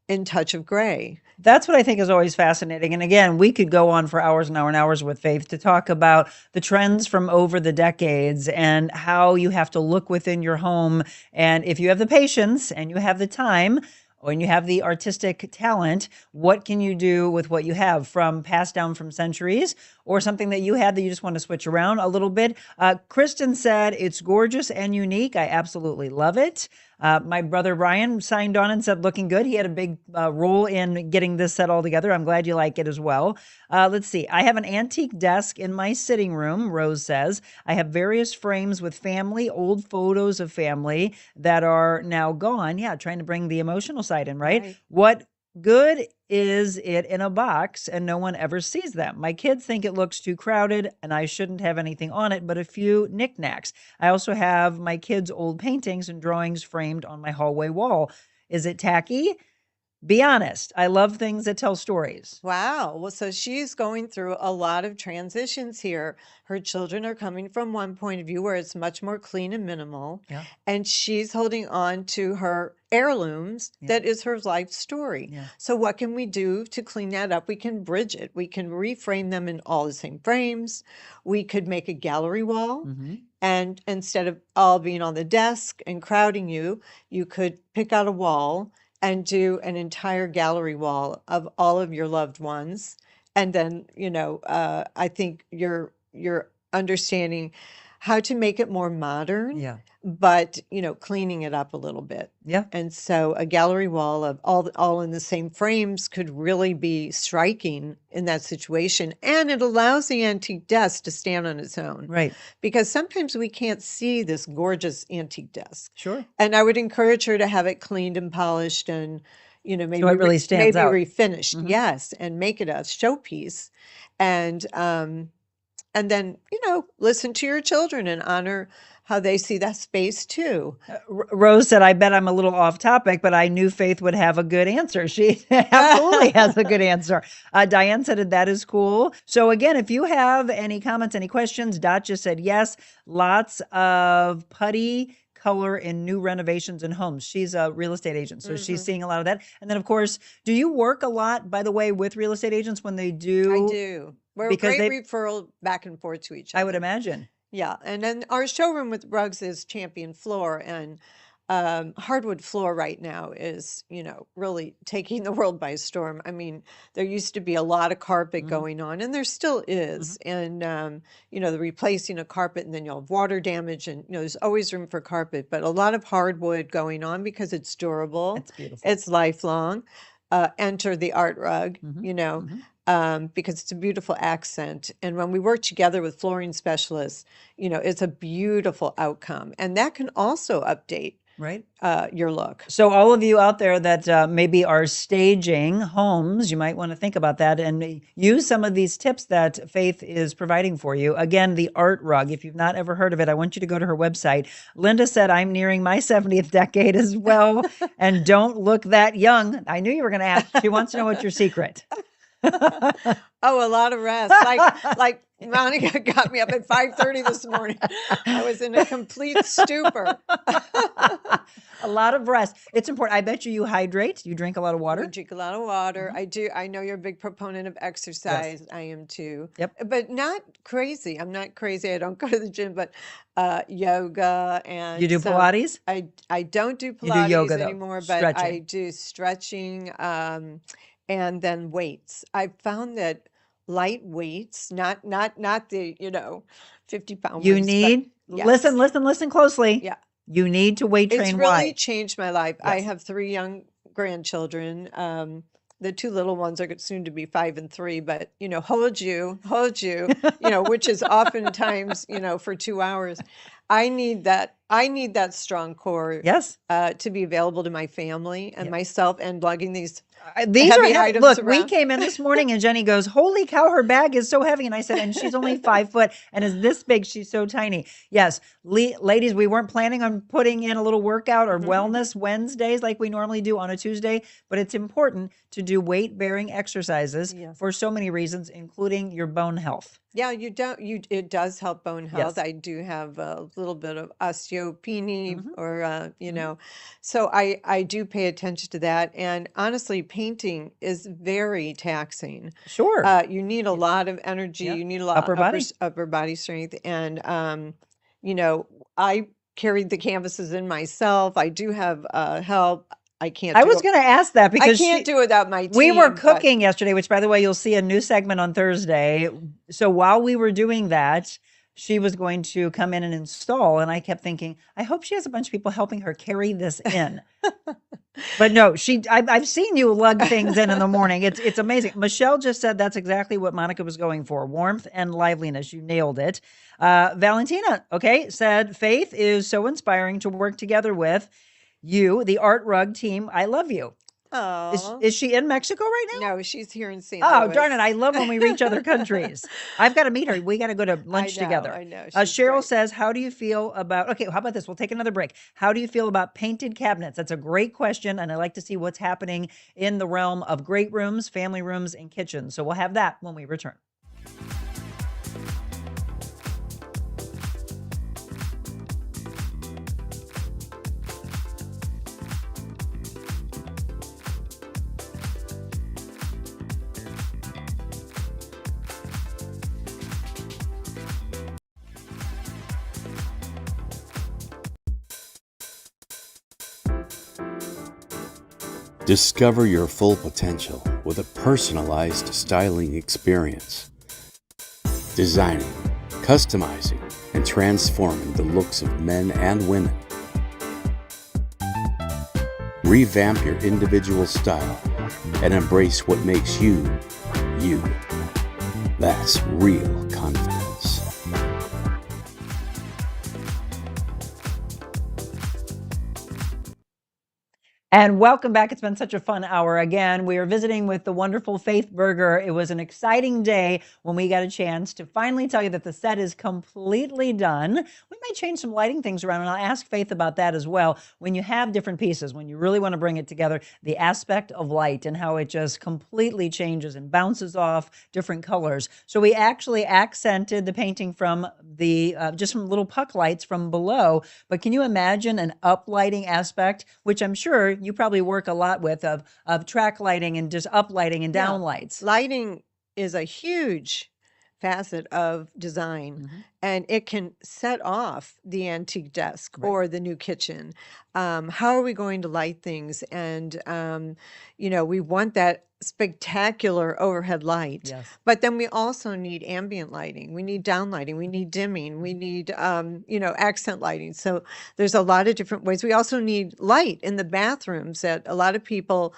in touch of gray. That's what I think is always fascinating. And again, we could go on for hours and hours and hours with Faith to talk about the trends from over the decades and how you have to look within your home. And if you have the patience and you have the time, when you have the artistic talent, what can you do with what you have from passed down from centuries or something that you had that you just want to switch around a little bit? Kristen said, it's gorgeous and unique. I absolutely love it. My brother Ryan signed on and said, looking good. He had a big role in getting this set all together. I'm glad you like it as well. Let's see. I have an antique desk in my sitting room, Rose says. I have various frames with family, old photos of family that are now gone. Yeah, trying to bring the emotional side in, right? What good is it in a box and no one ever sees them? My kids think it looks too crowded and I shouldn't have anything on it but a few knickknacks. I also have my kids' old paintings and drawings framed on my hallway wall. Is it tacky? Be honest. I love things that tell stories. Wow. Well, so she's going through a lot of transitions here. Her children are coming from one point of view where it's much more clean and minimal. Yeah. And she's holding on to her heirlooms. That is her life story. Yeah. So what can we do to clean that up? We can bridge it. We can reframe them in all the same frames. We could make a gallery wall. And instead of all being on the desk and crowding you, you could pick out a wall and do an entire gallery wall of all of your loved ones. And then, I think you're understanding how to make it more modern, Yeah. but, cleaning it up a little bit. Yeah. And so a gallery wall of all in the same frames could really be striking in that situation. And it allows the antique desk to stand on its own. Right. Because sometimes we can't see this gorgeous antique desk. Sure. And I would encourage her to have it cleaned and polished and, maybe So it really stands out. refinished. Yes. And make it a showpiece. And and then, listen to your children and honor how they see that space too. Rose said, I bet I'm a little off topic, but I knew Faith would have a good answer. She absolutely has a good answer. Diane said that is cool. So again, if you have any comments, any questions, Dot just said yes. Lots of putty color in new renovations and homes. She's a real estate agent, so she's seeing a lot of that. And then, of course, do you work a lot, by the way, with real estate agents when they do? I do. We're a great referral back and forth to each other. I would imagine. Yeah. And then our showroom with rugs is Champion Floor, and hardwood floor right now is, really taking the world by storm. I mean, there used to be a lot of carpet going on, and there still is. And, the replacing a carpet, and then you'll have water damage, and, there's always room for carpet, but a lot of hardwood going on because it's durable. It's beautiful. It's lifelong. Enter the art rug, because it's a beautiful accent. And when we work together with flooring specialists, it's a beautiful outcome. And that can also update your look. So all of you out there that maybe are staging homes, you might want to think about that and use some of these tips that Faith is providing for you. Again, the art rug, if you've not ever heard of it, I want you to go to her website. Linda said, I'm nearing my 70th decade as well and don't look that young. I knew you were going to ask. She wants to know what's your secret. Oh, a lot of rest. Like Monica got me up at 5:30 this morning. I was in a complete stupor. A lot of rest. It's important. I bet you hydrate. You drink a lot of water. I drink a lot of water. I do. I know you're a big proponent of exercise. Yes. I am too. Yep. But not crazy. I'm not crazy. I don't go to the gym, but yoga and You do Pilates? I don't do Pilates You do yoga, though. anymore, but Stretching. I do stretching and then weights. I've found that light weights, not the 50-pound You ones, but need, yes. listen closely. Yeah. You need to weight train. It's really Why? changed my life. I Yes. have 3 young grandchildren. The 2 little ones are soon to be 5 and 3, but hold you, which is oftentimes, for 2 hours. I need that strong core Yes. to be available to my family and myself, and lugging these These heavy are items look, we around. came in this morning and Jenny goes, holy cow, her bag is so heavy. And I said, and she's only 5 foot and is this big. She's so tiny. Yes. Ladies, we weren't planning on putting in a little workout or wellness Wednesdays like we normally do on a Tuesday, but it's important to do weight bearing exercises for so many reasons, including your bone health. Yeah, it does help bone health. Yes. I do have a little bit of osteopenia or, so I do pay attention to that. And honestly, painting is very taxing. Sure. You need a lot of energy. Yep. You need a lot Upper of body. upper body strength. And, I carried the canvases in myself. I do have help. I can't. I was going to ask that because I can't do it without my team. we were but- cooking yesterday, which by the way, you'll see a new segment on Thursday. So while we were doing that, she was going to come in and install. And I kept thinking, I hope she has a bunch of people helping her carry this in. But no, I've seen you lug things in the morning. It's amazing. Michelle just said that's exactly what Monica was going for. Warmth and liveliness. You nailed it. Valentina, said Faith is so inspiring to work together with. You, the art rug team, I love you. Oh, Is she in Mexico right now? no, she's here in St. Oh, Louis. darn it. I love when we reach other countries. I've got to meet her. We got to go to lunch together. I know. She's Cheryl great. says, how do you feel about, how about this? We'll take another break. How do you feel about painted cabinets? That's a great question. And I like to see what's happening in the realm of great rooms, family rooms, and kitchens. So we'll have that when we return. Discover your full potential with a personalized styling experience. Designing, customizing, and transforming the looks of men and women. Revamp your individual style and embrace what makes you, you. That's real confidence. And welcome back. It's been such a fun hour again. We are visiting with the wonderful Faith Berger. It was an exciting day when we got a chance to finally tell you that the set is completely done. We might change some lighting things around, and I'll ask Faith about that as well. When you have different pieces, when you really want to bring it together, the aspect of light and how it just completely changes and bounces off different colors. So we actually accented the painting from the just some little puck lights from below. But can you imagine an uplighting aspect, which I'm sure you probably work a lot with, of track lighting and just uplighting and down lights. Lighting is a huge facet of design, and it can set off the antique desk or the new kitchen. How are we going to light things? And, we want that spectacular overhead light. Yes. But then we also need ambient lighting. We need down lighting. We need dimming. We need, accent lighting. So there's a lot of different ways. We also need light in the bathrooms that a lot of people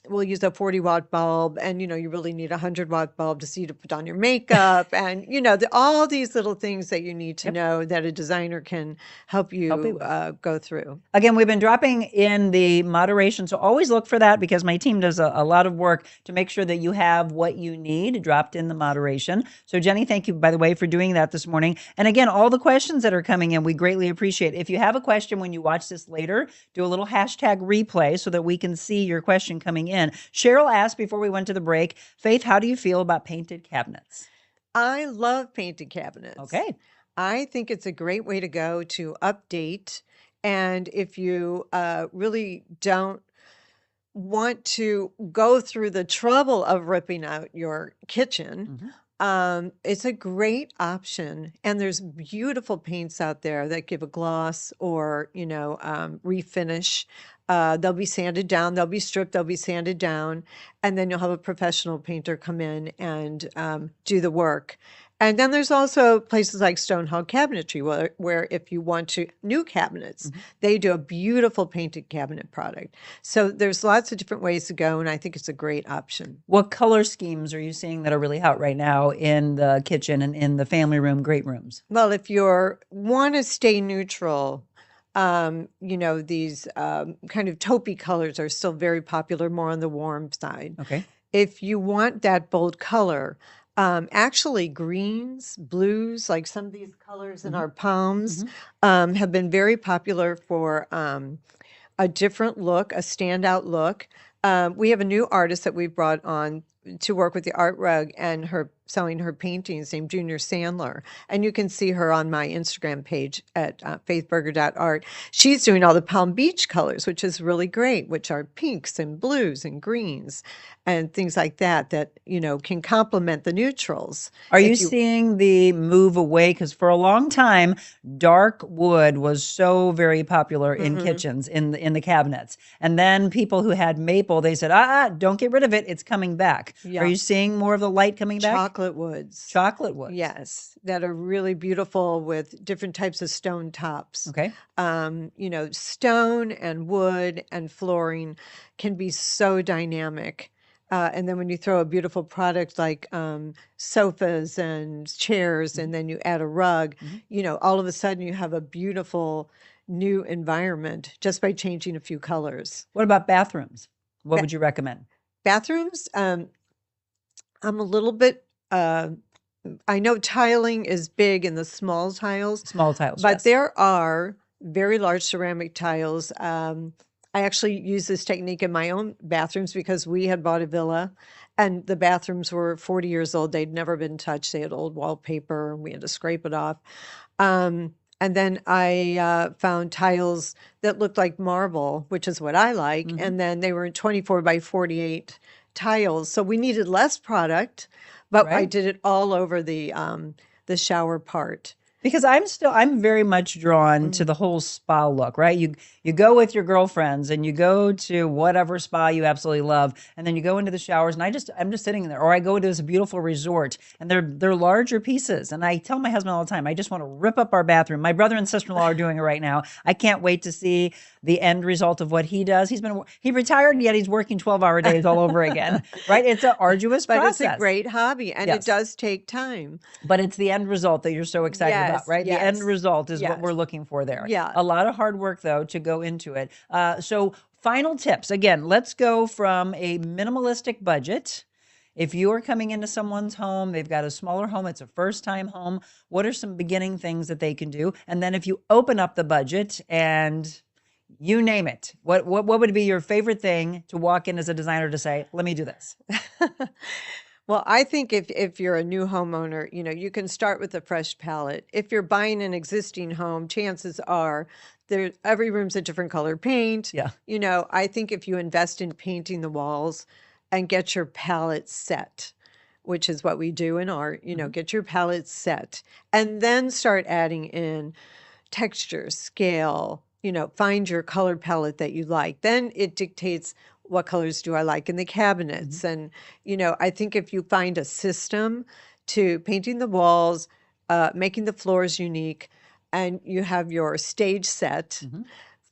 will use a 40-watt bulb, and you really need a 100-watt bulb to see you to put on your makeup, and all these little things that you need to know that a designer can help you go through. Again, we've been dropping in the moderation, so always look for that, because my team does a lot of work to make sure that you have what you need dropped in the moderation. So Jenny, thank you, by the way, for doing that this morning. And again, all the questions that are coming in, we greatly appreciate. If you have a question when you watch this later, do a little hashtag replay so that we can see your question coming in. Cheryl asked before we went to the break, Faith, how do you feel about painted cabinets? I love painted cabinets. Okay. I think it's a great way to go to update. And if you really don't want to go through the trouble of ripping out your kitchen, it's a great option. And there's beautiful paints out there that give a gloss or, refinish. They'll be sanded down, they'll be stripped, they'll be sanded down, and then you'll have a professional painter come in and do the work. And then there's also places like Stonehall Cabinetry, where if you want to new cabinets, they do a beautiful painted cabinet product. So there's lots of different ways to go, and I think it's a great option. What color schemes are you seeing that are really hot right now in the kitchen and in the family room, great rooms? Well, if you want to stay neutral, these kind of taupey colors are still very popular, more on the warm side. Okay. If you want that bold color, actually greens, blues, like some of these colors in our palms, have been very popular for a different look, a standout look. We have a new artist that we've brought on to work with the art rug and selling her paintings, named Junior Sandler. And you can see her on my Instagram page at faithberger.art. She's doing all the Palm Beach colors, which is really great, which are pinks and blues and greens and things like that, can complement the neutrals. Are you seeing the move away? Because for a long time, dark wood was so very popular in kitchens, in the cabinets. And then people who had maple, they said, don't get rid of it. It's coming back. Yeah. Are you seeing more of the light coming back? Chocolate woods. Chocolate woods. Yes, that are really beautiful with different types of stone tops. Okay. Stone and wood and flooring can be so dynamic. And then when you throw a beautiful product like sofas and chairs, and then you add a rug, all of a sudden you have a beautiful new environment just by changing a few colors. What about bathrooms? What would you recommend? Bathrooms, I'm a little bit, I know tiling is big in the small tiles. Small tiles, but yes. There are very large ceramic tiles. I actually use this technique in my own bathrooms because we had bought a villa and the bathrooms were 40 years old. They'd never been touched. They had old wallpaper and we had to scrape it off. And then I found tiles that looked like marble, which is what I like. And then they were 24 by 48 tiles. So we needed less product, but I did it all over the shower part. Because I'm very much drawn to the whole spa look, right? You go with your girlfriends and you go to whatever spa you absolutely love, and then you go into the showers, and I'm just sitting there, or I go to this beautiful resort, and they're larger pieces, and I tell my husband all the time, I just want to rip up our bathroom. My brother and sister-in-law are doing it right now. I can't wait to see the end result of what he does. He retired, and yet he's working 12-hour days all over again, right? It's an arduous process. But it's a great hobby, and it does take time. But it's the end result that you're so excited about. about, right? The end yes, result is what yes. we're looking for there. Yeah. A lot of hard work, though, to go into it. So final tips. Again, let's go from a minimalistic budget. If you are coming into someone's home, they've got a smaller home, it's a first-time home, what are some beginning things that they can do? And then if you open up the budget and you name it, what would be your favorite thing to walk in as a designer to say, let me do this? Well, I think if you're a new homeowner, you can start with a fresh palette. If you're buying an existing home, chances are every room's a different color paint. Yeah. I think if you invest in painting the walls and get your palette set, which is what we do in art, get your palette set and then start adding in texture, scale, find your color palette that you like. Then it dictates what colors do I like in the cabinets. And, I think if you find a system to painting the walls, making the floors unique, and you have your stage set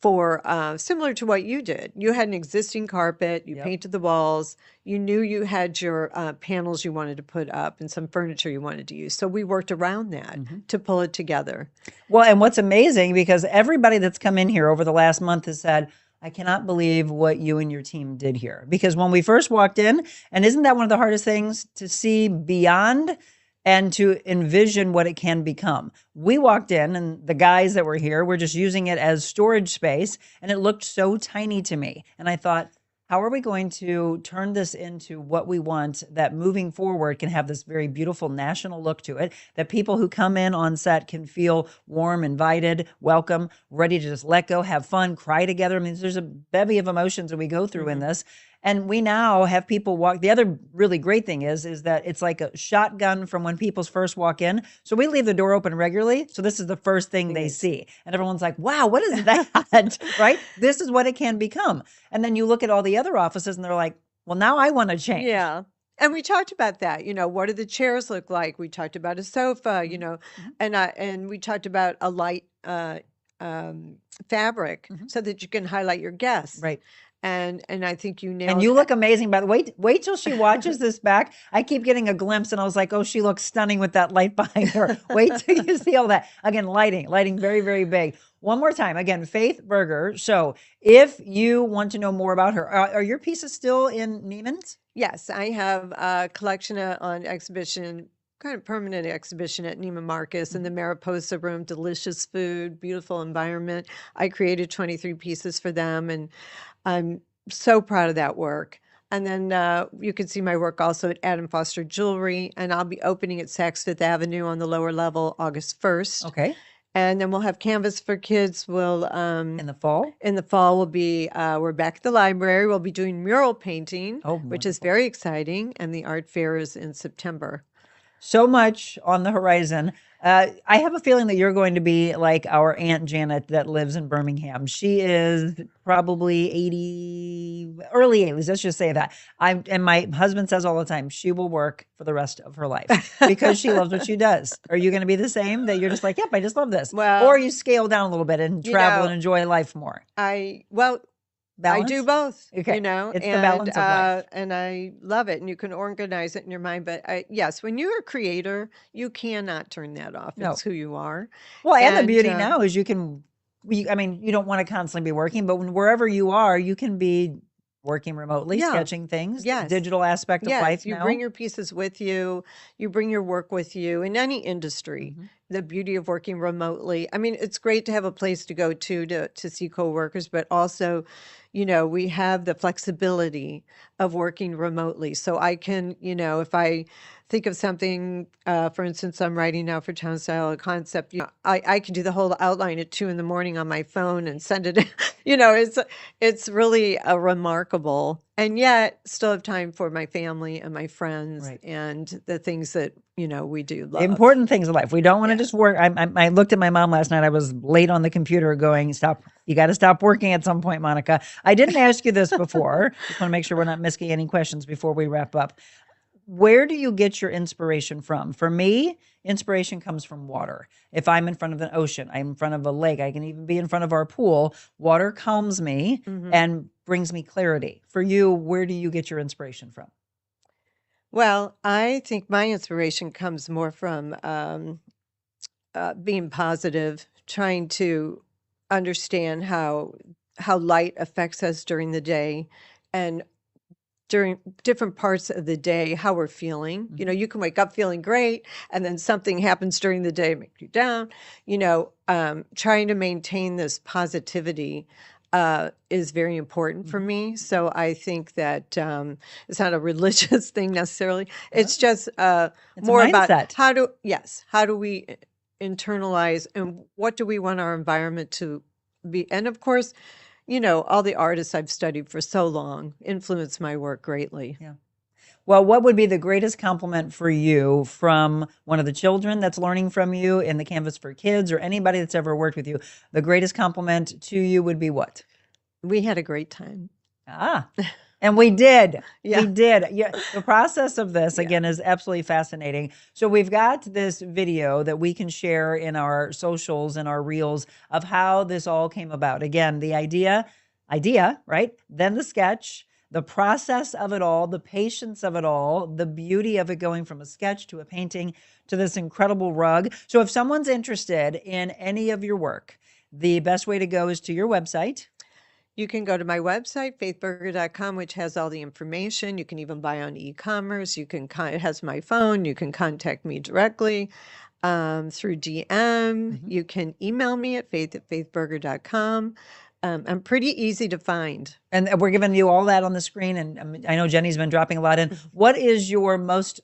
for similar to what you did. You had an existing carpet, you painted the walls, you knew you had your panels you wanted to put up and some furniture you wanted to use. So we worked around that to pull it together. Well, and what's amazing, because everybody that's come in here over the last month has said, I cannot believe what you and your team did here. Because when we first walked in, and isn't that one of the hardest things to see beyond and to envision what it can become? We walked in and the guys that were here were just using it as storage space, and it looked so tiny to me. And I thought, how are we going to turn this into what we want that moving forward can have this very beautiful national look to it, that people who come in on set can feel warm, invited, welcome, ready to just let go, have fun, cry together. I mean, there's a bevy of emotions that we go through in this. And we now have people walk. The other really great thing is that it's like a shotgun from when people first walk in. So we leave the door open regularly. So this is the first thing they see. And everyone's like, wow, what is that? Right? This is what it can become. And then you look at all the other offices and they're like, well, now I want to change. Yeah. And we talked about that, what do the chairs look like? We talked about a sofa, and we talked about a light fabric so that you can highlight your guests. Right. And I think you nailed And you that. look amazing. By the way, wait till she watches this back. I keep getting a glimpse and I was like, oh, she looks stunning with that light behind her. Wait till you see all that. Again, lighting very, very big. One more time. Again, Faith Berger. So if you want to know more about her, are your pieces still in Neiman's? Yes, I have a collection on exhibition, kind of permanent exhibition at Neiman Marcus in the Mariposa room. Delicious food, beautiful environment. I created 23 pieces for them, and I'm so proud of that work. And then you can see my work also at Adam Foster Jewelry, and I'll be opening at Saks Fifth Avenue on the lower level August 1st. Okay. And then we'll have Canvas for Kids. We'll in the fall. In the fall, we'll be we're back at the library. We'll be doing mural painting, which is very exciting, and the art fair is in September. So much on the horizon. I have a feeling that you're going to be like our Aunt Janet that lives in Birmingham. She is probably 80, early 80s. Let's just say that. And my husband says all the time, she will work for the rest of her life because she loves what she does. Are you going to be the same? That you're just like, yep, I just love this. Well, or you scale down a little bit and travel and enjoy life more. Balance? I do both, Okay. It's the balance of life. And I love it. And you can organize it in your mind. But yes, when you're a creator, you cannot turn that off. No. It's who you are. Well, and the beauty now is you don't want to constantly be working, but wherever you are, you can be working remotely, sketching things, digital aspect of life you now. bring your pieces with you. You bring your work with you in any industry. The beauty of working remotely. I mean, it's great to have a place to go to see coworkers, but also, we have the flexibility of working remotely. So I can, if I think of something, for instance, I'm writing now for Town Style, a concept, I can do the whole outline at 2 a.m. on my phone and send it. It's really a remarkable, and yet still have time for my family and my friends and the things that, we do love. Important things in life. We don't want to just work. I looked at my mom last night. I was late on the computer going, stop. You got to stop working at some point, Monica. I didn't ask you this before. Just want to make sure we're not missing any questions before we wrap up. Where do you get your inspiration from? For me, inspiration comes from water. If I'm in front of an ocean, I'm in front of a lake, I can even be in front of our pool. Water calms me and brings me clarity. For you, where do you get your inspiration from? Well, I think my inspiration comes more from being positive, trying to understand how light affects us during the day, and during different parts of the day, how we're feeling. You know, you can wake up feeling great, and then something happens during the day, make you down. You know, trying to maintain this positivity is very important for me. So I think that it's not a religious thing necessarily. It's just more about how do we internalize, and what do we want our environment to be. And of course, you know, all the artists I've studied for so long influence my work greatly. Yeah. Well, what would be the greatest compliment for you from one of the children that's learning from you in the Canvas for Kids, or anybody that's ever worked with you? The greatest compliment to you would be what? We had a great time. And we did. Yeah. We did. Yeah. The process of this, again, is absolutely fascinating. So we've got this video that we can share in our socials and our reels of how this all came about. Again, the idea, right? Then the sketch, the process of it all, the patience of it all, the beauty of it going from a sketch to a painting to this incredible rug. So if someone's interested in any of your work, the best way to go is to your website. You can go to my website, faithberger.com, which has all the information. You can even buy on e-commerce. You can it has my phone. You can contact me directly through DM. You can email me at faith@faithberger.com. I'm pretty easy to find. And we're giving you all that on the screen. And I know Jenny's been dropping a lot in. What is your most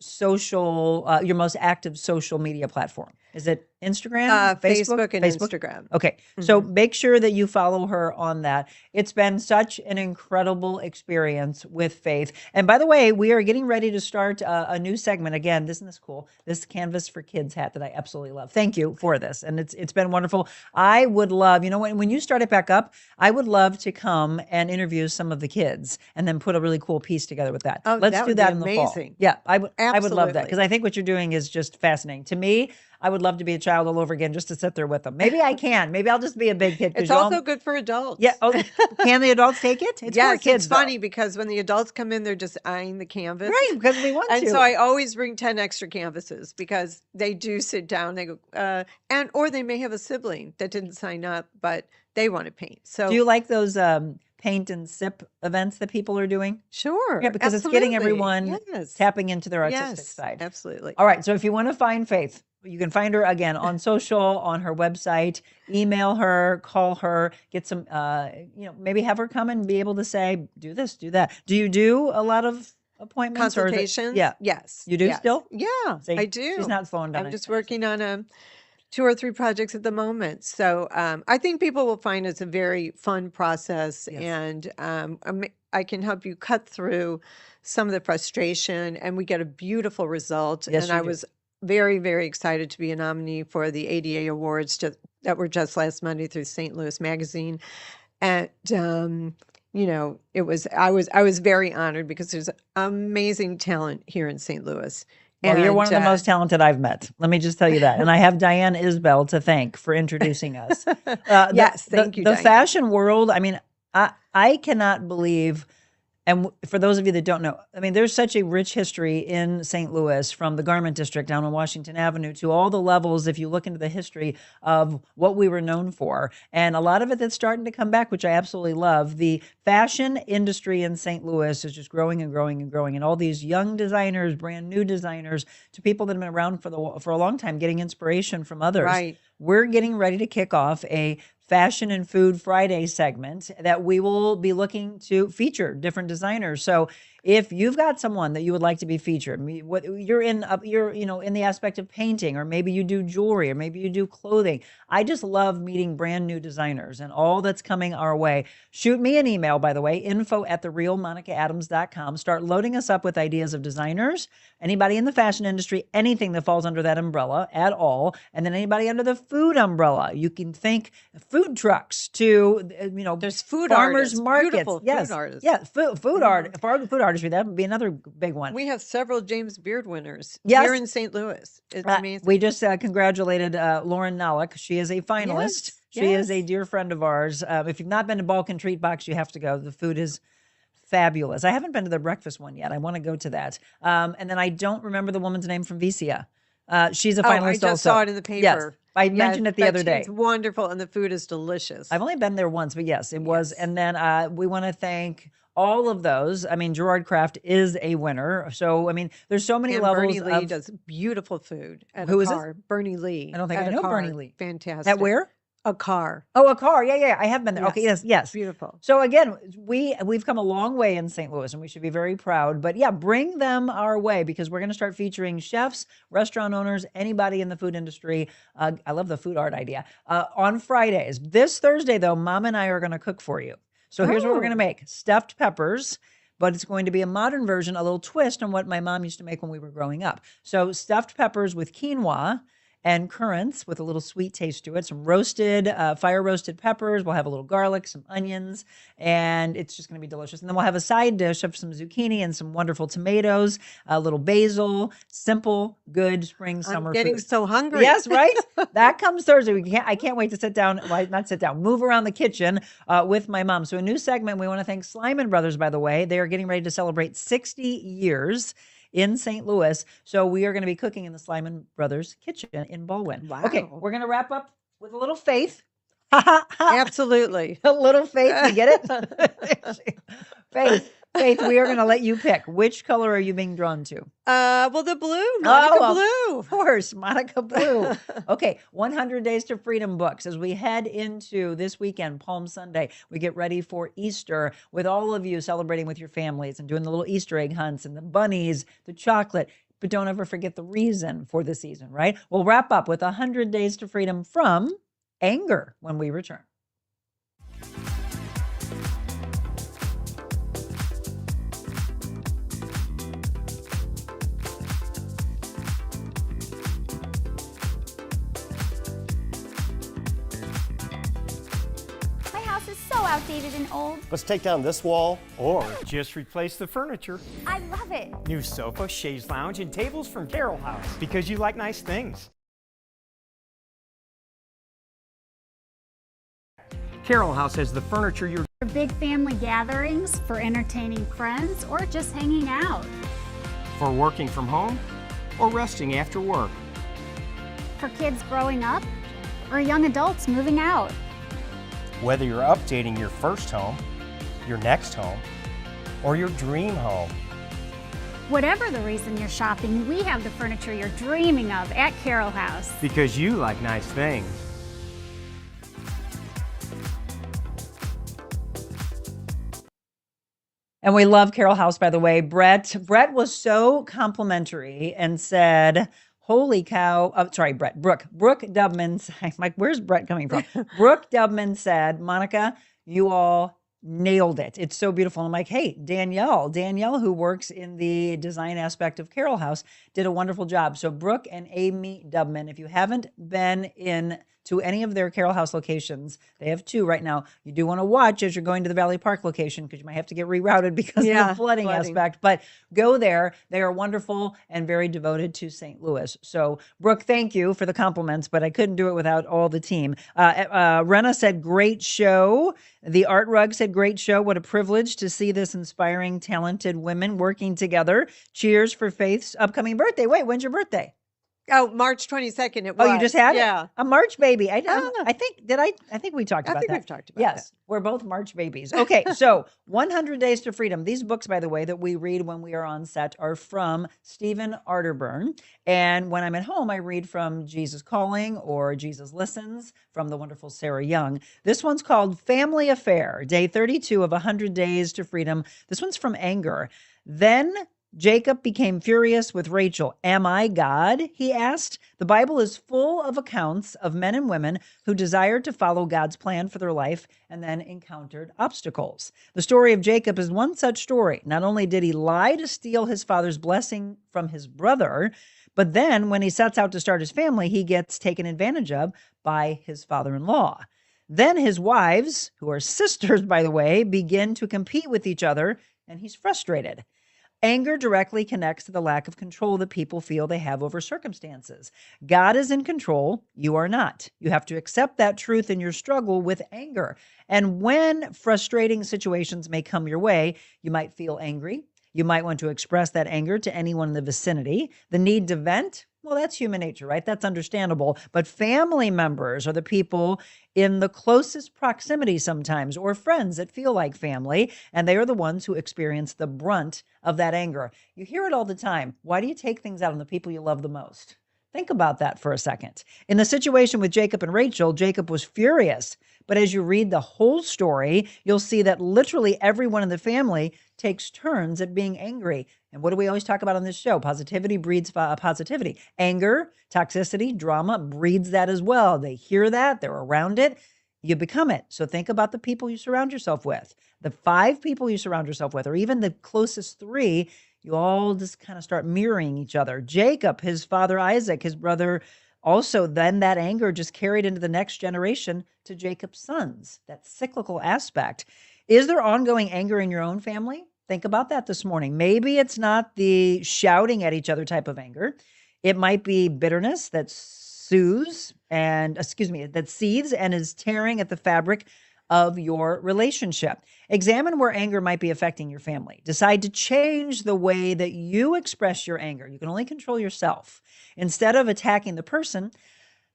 active social media platform? Is it Instagram, Facebook, and Instagram. Okay. So make sure that you follow her on that. It's been such an incredible experience with Faith. And by the way, we are getting ready to start a new segment. Again, isn't this cool? This Canvas for Kids hat that I absolutely love. Thank you for this. And it's been wonderful. I would love, you know, when you start it back up, I would love to come and interview some of the kids and then put a really cool piece together with that. Oh, let's that do would that be in the amazing. fall. Yeah, I would love that, Absolutely. because I think what you're doing is just fascinating. To me, I would love to be a child all over again, just to sit there with them. Maybe I can. Maybe I'll just be a big kid. It's also good for adults. Yeah. Oh, can the adults take it? It's yes, for kids. it's funny because when the adults come in, they're just eyeing the canvas. Right, because we want to. And so I always bring 10 extra canvases because they do sit down. They go, or they may have a sibling that didn't sign up, but they want to paint. So do you like those paint and sip events that people are doing? Sure. Yeah, because absolutely. it's getting everyone tapping into their artistic side. Absolutely. All right. So if you want to find Faith, you can find her again on social, on her website, email her, call her, get some, maybe have her come and be able to say, do this, do that. Do you do a lot of appointments? Consultations? Yeah. Yes. You do still? Yeah, See, I do. She's not slowing down. I'm just working on 2 or 3 projects at the moment. So I think people will find it's a very fun process, and I can help you cut through some of the frustration, and we get a beautiful result. Yes, and I was very, very excited to be a nominee for the ADA Awards that were just last Monday through St. Louis Magazine. And I was very honored because there's amazing talent here in St. Louis. Well, you're one of the most talented I've met. Let me just tell you that. And I have Diane Isbell to thank for introducing us. Yes, thank you, The Diane. fashion world, I mean, I cannot believe, and for those of you that don't know, I mean, there's such a rich history in St. Louis, from the garment district down on Washington Avenue to all the levels, if you look into the history of what we were known for. And a lot of it that's starting to come back, which I absolutely love. The fashion industry in St. Louis is just growing and growing and growing. And all these young designers, brand new designers, to people that have been around for a long time, getting inspiration from others. Right. We're getting ready to kick off a Fashion and Food Friday segment that we will be looking to feature different designers. So if you've got someone that you would like to be featured, you're in the aspect of painting, or maybe you do jewelry, or maybe you do clothing. I just love meeting brand new designers and all that's coming our way. Shoot me an email, by the way, info@TheRealMonicaAdams.com. Start loading us up with ideas of designers, anybody in the fashion industry, anything that falls under that umbrella at all, and then anybody under the food umbrella. You can think food trucks to, there's food farmers artists, markets. beautiful Yes. food artists. Yeah, food artistry. That would be another big one. We have several James Beard winners Yes. here in St. Louis. It's amazing. We just congratulated Lauren Nollick. She is a finalist. She is a dear friend of ours. If you've not been to Balkan Treat Box, you have to go. The food is fabulous. I haven't been to the breakfast one yet. I want to go to that. And then I don't remember the woman's name from Vicia. She's a finalist also. I just saw it in the paper. I mentioned it the other day. It's wonderful, and the food is delicious. I've only been there once, but yes, it was. And then we want to thank all of those. I mean, Gerard Kraft is a winner. So, I mean, there's so many And levels. Bernie Lee does beautiful food at Who a is car. Bernie Lee. I don't think at I a know car. Bernie Lee. Fantastic. At where? A car. Oh, a car. Yeah. I have been there. Okay, yes. Beautiful. So again, we've come a long way in St. Louis, and we should be very proud. But yeah, bring them our way, because we're going to start featuring chefs, restaurant owners, anybody in the food industry. I love the food art idea. On Fridays. This Thursday, though, Mom and I are going to cook for you. So here's what we're going to make: stuffed peppers. But it's going to be a modern version, a little twist on what my mom used to make when we were growing up. So stuffed peppers with quinoa and currants with a little sweet taste to it. Some roasted, fire roasted peppers. We'll have a little garlic, some onions, and it's just going to be delicious. And then we'll have a side dish of some zucchini and some wonderful tomatoes, a little basil. Simple, good spring, summer food. I'm getting so hungry. Yes, right? That comes Thursday. I can't wait to sit down. Well, not sit down, move around the kitchen with my mom. So a new segment. We want to thank Slyman Brothers, by the way. They are getting ready to celebrate 60 years in St. Louis. So we are going to be cooking in the Slyman Brothers kitchen in Baldwin. Wow. Okay, we're going to wrap up with a little faith. Absolutely. A little faith. You get it? Faith, we are going to let you pick. Which color are you being drawn to? Well, the blue. Monica Blue. Of course, Monica Blue. Okay, 100 Days to Freedom books. As we head into this weekend, Palm Sunday, we get ready for Easter with all of you celebrating with your families and doing the little Easter egg hunts and the bunnies, the chocolate. But don't ever forget the reason for the season, right? We'll wrap up with 100 Days to Freedom from Anger when we return. Is so outdated and old. Let's take down this wall or just replace the furniture. I love it. New sofa, chaise lounge, and tables from Carroll House, because you like nice things. Carroll House has the furniture you're For big family gatherings, for entertaining friends, or just hanging out. for working from home or resting after work. For kids growing up, or young adults moving out. Whether you're updating your first home, your next home, or your dream home. Whatever the reason you're shopping, we have the furniture you're dreaming of at Carroll House. Because you like nice things. And we love Carroll House, by the way. Brett was so complimentary and said, holy cow. Oh, sorry, Brett. Brooke Dubman. I'm like, where's Brett coming from? Brooke Dubman said, Monica, you all nailed it. It's so beautiful. And I'm like, hey, Danielle, who works in the design aspect of Carroll House, did a wonderful job. So Brooke and Amy Dubman, if you haven't been in to any of their Carroll House locations, they have 2 right now. You do want to watch as you're going to the Valley Park location, because you might have to get rerouted because of the flooding aspect. But go there. They are wonderful and very devoted to St. Louis. So, Brooke, thank you for the compliments, but I couldn't do it without all the team. Renna said, great show. The Art Rug said, great show. What a privilege to see this inspiring, talented women working together. Cheers for Faith's upcoming birthday. Wait, when's your birthday? Oh, March 22nd. It was. Oh, you just had it? Yeah. A March baby. I think we talked about that. we've talked about Yes, we're both March babies. Okay, so 100 Days to Freedom. These books, by the way, that we read when we are on set are from Stephen Arterburn. And when I'm at home, I read from Jesus Calling or Jesus Listens from the wonderful Sarah Young. This one's called Family Affair, Day 32 of 100 Days to Freedom. This one's from Anger. Then Jacob became furious with Rachel. Am I God? He asked. The Bible is full of accounts of men and women who desired to follow God's plan for their life and then encountered obstacles. The story of Jacob is one such story. Not only did he lie to steal his father's blessing from his brother, but then when he sets out to start his family, he gets taken advantage of by his father-in-law. Then his wives, who are sisters, by the way, begin to compete with each other, and he's frustrated. Anger directly connects to the lack of control that people feel they have over circumstances. God is in control. You are not. You have to accept that truth in your struggle with anger. And when frustrating situations may come your way, you might feel angry. You might want to express that anger to anyone in the vicinity. The need to vent Well, that's human nature, right? That's understandable. But family members are the people in the closest proximity sometimes, or friends that feel like family, and they are the ones who experience the brunt of that anger. You hear it all the time. Why do you take things out on the people you love the most? Think about that for a second. In the situation with Jacob and Rachel, Jacob was furious. But as you read the whole story, you'll see that literally everyone in the family takes turns at being angry. And what do we always talk about on this show? Positivity breeds positivity. Anger, toxicity, drama breeds that as well. They hear that, they're around it, you become it. So think about the people you surround yourself with. The 5 people you surround yourself with, or even the closest 3, you all just kind of start mirroring each other. Jacob, his father Isaac, his brother, also then that anger just carried into the next generation to Jacob's sons, that cyclical aspect. Is there ongoing anger in your own family? Think about that this morning. Maybe it's not the shouting at each other type of anger. It might be bitterness that seethes and is tearing at the fabric of your relationship. Examine where anger might be affecting your family. Decide to change the way that you express your anger. You can only control yourself. Instead of attacking the person,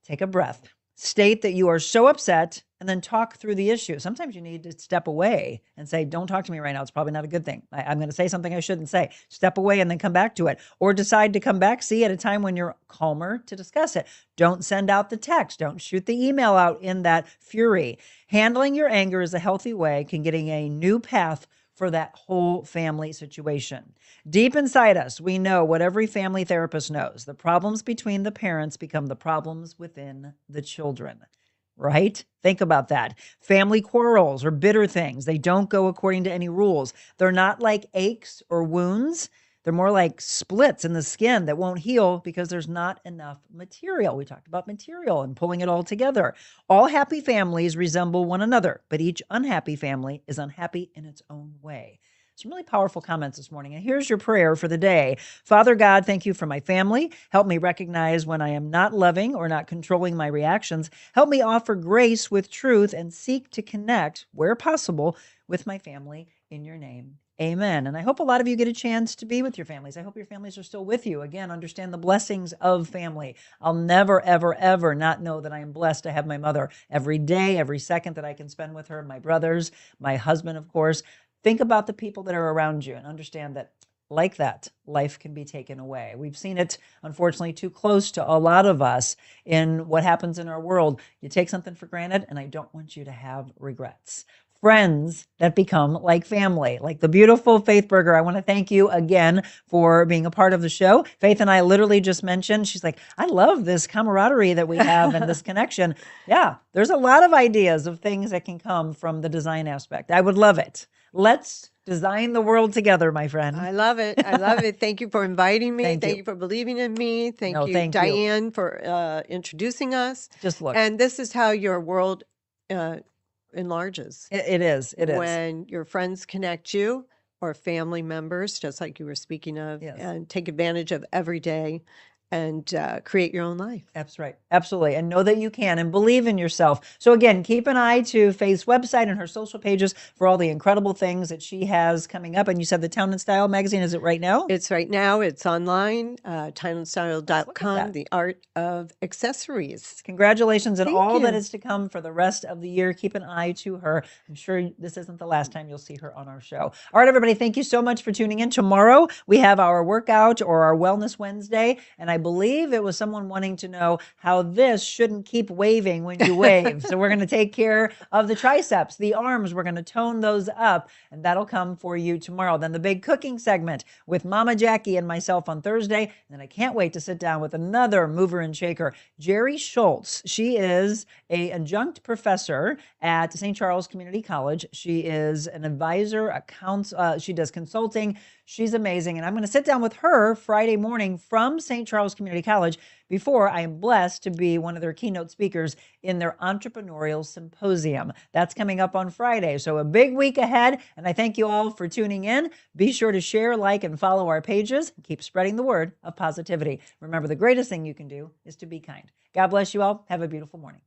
take a breath. State that you are so upset and then talk through the issue. Sometimes you need to step away and say, don't talk to me right now. It's probably not a good thing. I'm going to say something I shouldn't say. Step away and then come back to it. Or decide to come back, see, at a time when you're calmer to discuss it. Don't send out the text. Don't shoot the email out in that fury. Handling your anger is a healthy way to getting a new path for that whole family situation. Deep inside us, we know what every family therapist knows. The problems between the parents become the problems within the children, right? Think about that. Family quarrels or bitter things, they don't go according to any rules. They're not like aches or wounds. They're more like splits in the skin that won't heal because there's not enough material. We talked about material and pulling it all together. All happy families resemble one another, but each unhappy family is unhappy in its own way. Some really powerful comments this morning. And here's your prayer for the day. Father God, thank you for my family. Help me recognize when I am not loving or not controlling my reactions. Help me offer grace with truth and seek to connect, where possible, with my family in your name. Amen. And I hope a lot of you get a chance to be with your families. I hope your families are still with you. Again, understand the blessings of family. I'll never, ever, ever not know that I am blessed to have my mother every day, every second that I can spend with her, my brothers, my husband, of course. Think about the people that are around you and understand that like that, life can be taken away. We've seen it, unfortunately, too close to a lot of us in what happens in our world. You take something for granted, and I don't want you to have regrets. Friends that become like family, like the beautiful Faith Berger. I want to thank you again for being a part of the show. Faith and I literally just mentioned, she's like, I love this camaraderie that we have and this connection. Yeah, there's a lot of ideas of things that can come from the design aspect. I would love it. Let's design the world together, my friend. I love it. I love it. Thank you for inviting me. Thank Thank you. you for believing in me. Thank you, Thank you. Diane, for introducing us. Just look. And this is how your world enlarges. It is. When your friends connect you or family members, just like you were speaking of, Yes. and take advantage of every day and create your own life. That's right. Absolutely. And know that you can and believe in yourself. So again, keep an eye to Faith's website and her social pages for all the incredible things that she has coming up. And you said the Town and Style magazine, is it right now? It's right now. It's online, Look townandstyle.com, at that. the art of accessories. Congratulations and Thank all that you. is to come for the rest of the year. Keep an eye to her. I'm sure this isn't the last time you'll see her on our show. All right, everybody, thank you so much for tuning in. Tomorrow, we have our workout or our Wellness Wednesday, and I believe it was someone wanting to know how this shouldn't keep waving when you wave. So we're going to take care of the triceps, the arms. We're going to tone those up, and that'll come for you tomorrow. Then the big cooking segment with Mama Jackie and myself on Thursday. And then I can't wait to sit down with another mover and shaker, Jerry Schultz. She is an adjunct professor at St. Charles Community College. She is an advisor, she does consulting. She's amazing. And I'm going to sit down with her Friday morning from St. Charles Community College before I am blessed to be one of their keynote speakers in their entrepreneurial symposium. That's coming up on Friday. So a big week ahead. And I thank you all for tuning in. Be sure to share, like, and follow our pages. Keep spreading the word of positivity. Remember, the greatest thing you can do is to be kind. God bless you all. Have a beautiful morning.